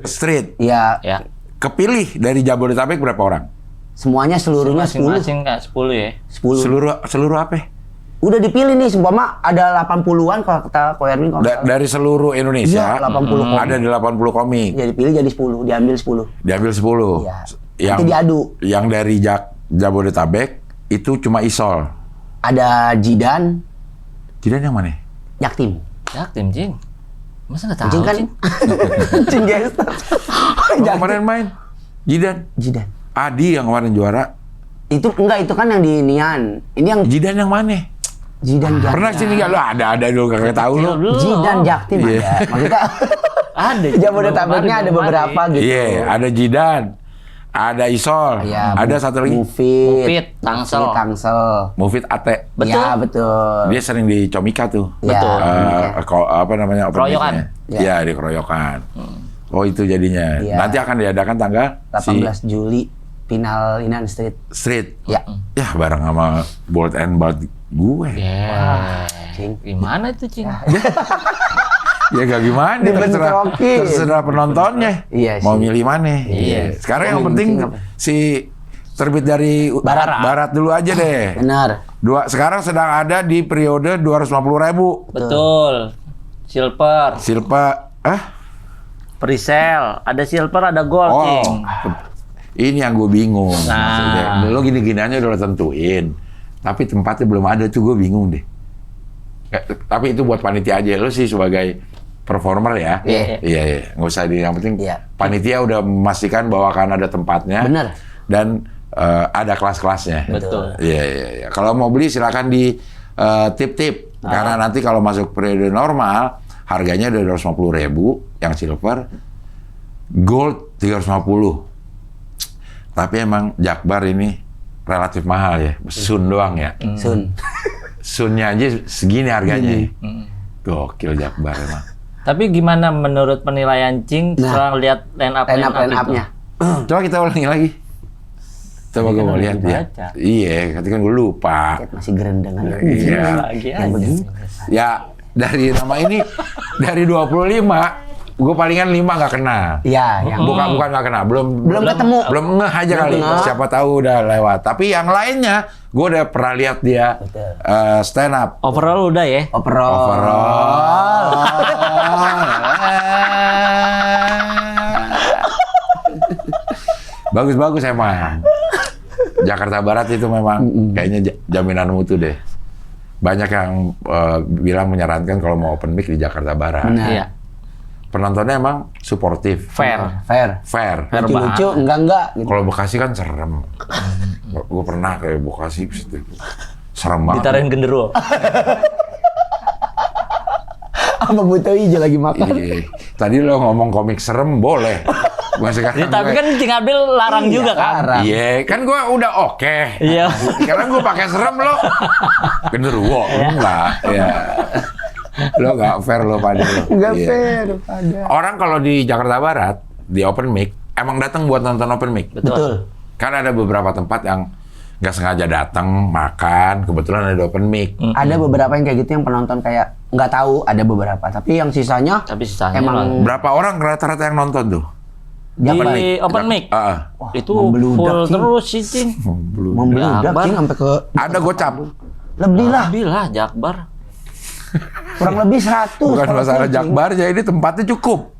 street. Ya, Ya. Kepilih dari Jabodetabek berapa orang? semuanya seluruhnya 10. Masing-masing kan 10 ya. 10. Seluruh apa? Udah dipilih nih, seumpama ada 80-an kalau kata Ko Erwin kalau nggak salah. Dari seluruh Indonesia. Iya, 80 komik. Ada di 80 komik. Ya dipilih jadi 10, diambil 10. Diambil 10. Iya. Yang Nanti diadu. Yang dari Jabodetabek itu cuma Isol. Ada Jidan, Jidan yang mana? Jaktim. Ya, tim Jing. Masa nggak tahu Jing kan? Jing? Cing gangster. Yang kemarin main? Jidan. Jidan. Adi yang kemarin juara. Itu enggak, itu kan yang di Nian. Ini yang Jidan yang mana? Jidan Jaktim. Pernah sini nggak? Lu ada dulu kagak tahu lu. Belum. Jidan Jaktim Iya. ada. Maksudnya Ada. Jabodetabeknya ada beberapa gitu. Iya, ada Jidan. Ada Isol. Ya, Ada satu lagi. Mufid, Tangsel. Tangsel. Mufid Ate. Betul. Ya, betul. Dia sering di Comika tuh. Ya, Betul. Apa namanya? open Keroyokan. mic-nya. Iya, di keroyokan. Oh, itu jadinya. Iya. Nanti akan diadakan tanggal 18 Juli final Inan Street. Street. Ya. Ya, bareng sama Bolt and Bald gue. Ya. Cing. Gimana itu, Cing? Ya gak gimana, Dibentrokin. terserah penontonnya. Iya Mau sih. milih mana. Iya. Sekarang yang Yang penting penting apa? si terbit dari barat dulu aja deh. Benar. Sekarang sedang ada di periode 250.000. Betul. Silver, Silpa, presale, ada silver, ada gold, oh, Cing. ini yang gue bingung. Nah. Maksudnya, lo gini-gini aja udah tentuin, tapi tempatnya belum ada tuh, gue bingung deh. Tapi itu buat panitia aja, lo sih sebagai performer ya. Iya. Iya, nggak usah yang penting Iya. panitia udah memastikan bahwa akan ada tempatnya. Benar. Dan ada kelas-kelasnya. Betul. Iya. Kalau mau beli silakan di tip-tip. Karena nanti kalau masuk periode normal, harganya udah 250.000 yang silver, gold 350. Tapi emang Jakbar ini relatif mahal ya, Sun doang ya. Sun. Sunnya aja segini harganya. Gokil Jakbar emang. Tapi gimana menurut penilaian Cing Nah. setelah lihat line up Line itu? up-nya. Coba kita ulangi lagi. Coba Tadi gue kan mau udah lihat ya. dibaca. Iya, tadi kan gue lupa. Masih gerendengan. Iya. Lagi Yang aja. begini. Ya, dari nama ini, dari 25, gue palingan 5 nggak kenal. Iya, yang Bukan nggak kenal, belum ketemu. belum ngeh aja Belum kali. ngeh. Siapa tahu udah lewat. Tapi yang lainnya, gue udah pernah lihat dia Betul. stand up. Overall udah ya? Overall. Bagus-bagus emang. Jakarta Barat itu memang kayaknya jaminan mutu deh. Banyak yang bilang menyarankan kalau mau open mic di Jakarta Barat. Benar. Iya. Penontonnya emang suportif. Fair. Fair. Fair. Fair Lucu-lucu, banget. enggak gitu. Kalau Bekasi kan serem. Gue pernah ke Bekasi, serem banget. Ditarain genderuwo. Apa butuh hijau lagi makan? Iya. Tadi lo ngomong komik serem boleh. Gua sekarang Ya, tapi kan Cing Abil larang Iya, juga kan. larang. Iya, kan gua udah oke. Iya. Karena gua pakai serem lo. Genderuwo, enggak. Iya. Lo nggak fair lo pada lo. Enggak Iya. fair pada. Orang kalau di Jakarta Barat di open mic emang datang buat nonton open mic. Betul. Kan ada beberapa tempat yang nggak sengaja datang makan, kebetulan ada open mic. Ada beberapa yang kayak gitu yang penonton kayak nggak tahu, ada beberapa. Tapi yang sisanya Tapi sisanya emang Berapa orang rata-rata yang nonton tuh? di open mic. Itu membludak, full Cing. terus sih, Cing. membludak Jakbar. Cing, sampai ke Ada gocap. lebih lah, Alhamdulillah Jakbar. kurang lebih 100. Bukan kalau masalah Cing. Jakbar, jadi tempatnya cukup.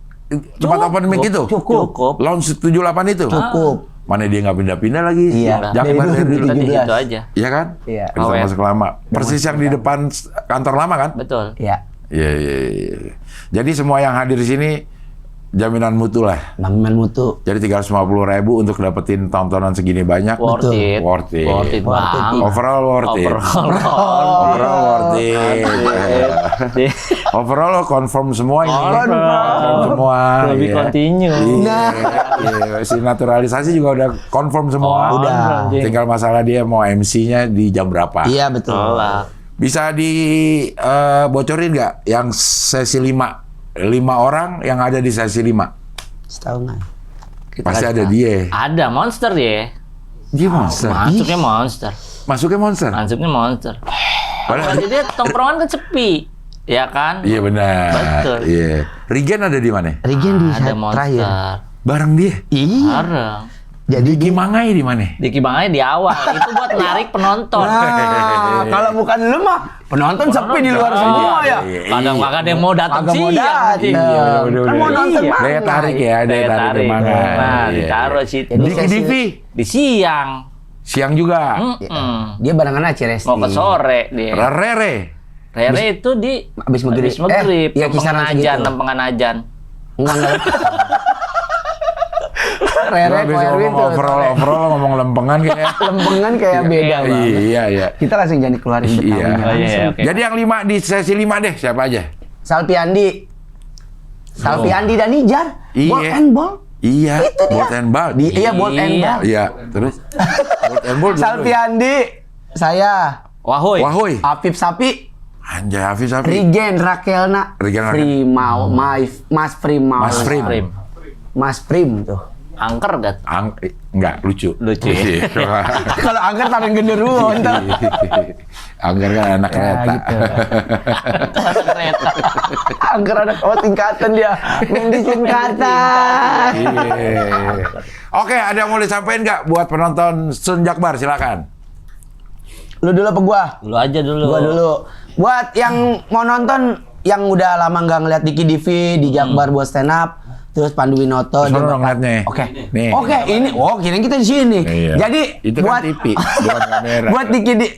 Tempat open mic itu. Cukup. Lounge 78 itu. Cukup. Mana dia nggak pindah-pindah lagi. Iya. Jakbar Dari dari dulu. 2017. Tadi itu aja. Iya kan? Iya. Kita Awet. masuk lama. Persis yang di depan kantor lama kan? Betul. Iya. Iya, iya, iya. Jadi semua yang hadir di sini jaminan mutu lah. Namiman mutu. Jadi 350.000 untuk dapetin tontonan segini banyak. Worth Betul. it. Worth it. Worth it Worth it. banget. Overall worth it. Overall worth it. Overall lo confirm semua ini. Confirm semua. Lebih iya. continue. Iya, iya. Si naturalisasi juga udah confirm semua. Udah. Tinggal masalah dia mau MC-nya di jam berapa. Iya betul. Tolak. Bisa dibocorin nggak yang sesi 5? 5 orang yang ada di sesi 5. Setahu nggak? Pasti ada dia. Ada monster dia. Dia monster. Masuknya monster. Masuknya monster. Masuknya monster. Padahal Jadi dia tongkrongan kan sepi. Ya kan? iya benar. Betul. Iya. Regen ada di mana? Regen di Ada set terakhir. monster. Bareng dia. Iya. Bareng. Jadi Diki Mangai di mana? Diki Banganya di awal. Itu buat narik penonton. Nah, kalau bukan lu mah penonton sepi di luar semua ya. Kadang maka ada yang mau datang Kagak mau siang. datang. Cing. Kan mau nonton Iya. Mangai. Daya tarik ya, daya tarik Mangai. Nah, Iya. ditaruh situ. Jadi Diki Divi Di siang. siang juga. Dia barengan aja Resti. Mau ke sore dia. Rere. Rere itu di Abis maghrib. Habis maghrib. Iya kisaran segitu. Tempengan ajan. Enggak. Rere Habis Ko Erwin ngomong tuh. overall ngomong lempengan kayaknya. Lempengan kayak beda banget. Iya, iya. Kita langsung jangan keluarin Iya. Betawinya Oh, iya, langsung. oke. Jadi yang 5 di sesi 5 deh, siapa aja? Salpiandi. Salpiandi dan Nijar. Iya. Ball and ball. Iya, Itu dia. Bolt and Ball. Iya, ball and Iya. ball. Iya, terus Bolt and Ball. Salpiandi. Saya. Wahoy. Wahoy. Afif Sapi. Anjay, Hafiz Hafiz. Rigen Rakelna. Rigen Rakel. Primau. Mas Primau. Mas Prim. Prim. Mas Prim tuh. Angker gat. Enggak, lucu. Lucu. Iya. Kalau angker taruh genderuwo entar. Angger kan anak kereta. gitu. Kereta. Angker anak tingkatan dia. Main di tingkatan. Iya. Oke, ada yang mau disampaikan nggak buat penonton Sun Jakbar? Silakan. Lu dulu apa gua? Dulu aja dulu. Gua dulu. Buat yang mau nonton yang udah lama nggak ngeliat Diki Divi di Jakbar buat stand up, terus Pandu Winoto. Sono dia dong bakal- liatnya. Oke. Nih. Oke, ini kira kita di sini. Iya. Jadi Itu buat kan TV, bukan kamera. buat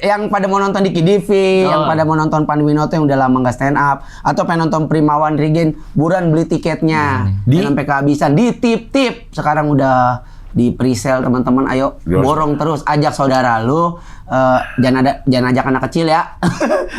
yang pada mau nonton Diki Divi, yang pada mau nonton Pandu Winoto yang udah lama nggak stand up, atau pengen nonton Primawan Rigen, buruan beli tiketnya. Jangan sampai kehabisan. Di tip-tip sekarang udah di pre-sale teman-teman. Ayo borong terus, ajak saudara lu. Jangan ajak anak kecil ya.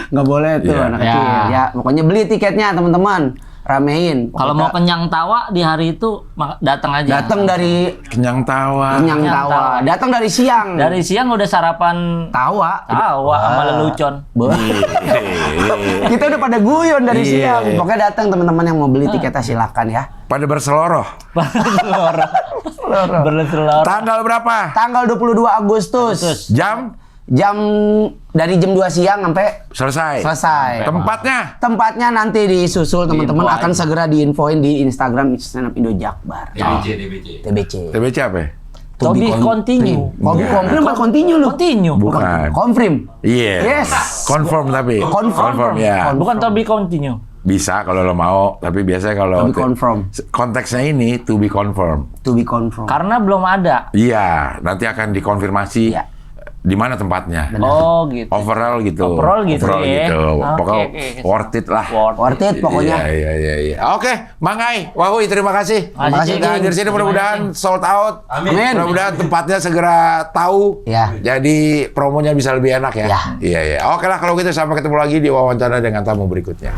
Nggak boleh tuh Iya. anak kecil ya. Pokoknya beli tiketnya teman-teman. Ramein. Kalau mau kenyang tawa di hari itu datang aja. datang dari Kenyang tawa. Kenyang Kenyang tawa. tawa. Datang dari siang. Dari siang udah sarapan tawa. tawa sama lelucon. Kita udah pada guyon dari Iya. siang. Pokoknya datang teman-teman yang mau beli tiketnya silakan ya. Pada berseloroh. Berleselor. Tanggal berapa? Tanggal 22 Agustus. Jam Dari jam 2 siang sampai selesai. selesai. Tempatnya? Tempatnya nanti disusul teman-teman, Diinfoin. akan segera diinfoin di Instagram Stand Up Indo Jakbar. TBC. TBC apa ya? To be continue. Kopi confirm apa continue lu? Continue. Bukan. Confirm. Iya. Yes. Confirm tapi. Confirm. ya. Bukan to be continue. Bisa kalau lo mau, tapi biasanya kalau To be confirm. konteksnya ini to be confirm. To be confirm. Karena belum ada. Iya, nanti akan dikonfirmasi Iya. di mana tempatnya. Oh gitu. Overall gitu. Overall gitu ya. gitu. Oke, Pokoknya oke. worth it lah. Worth it pokoknya. Iya. Oke, Mangai, Wahoy, terima kasih. Makasih, Sudah Cing. hadir sini, mudah-mudahan sold out. Amin. Mudah-mudahan tempatnya segera tahu. Ya. Jadi promonya bisa lebih enak ya. Ya. Iya. Oke lah kalau gitu, sampai ketemu lagi di wawancara dengan tamu berikutnya.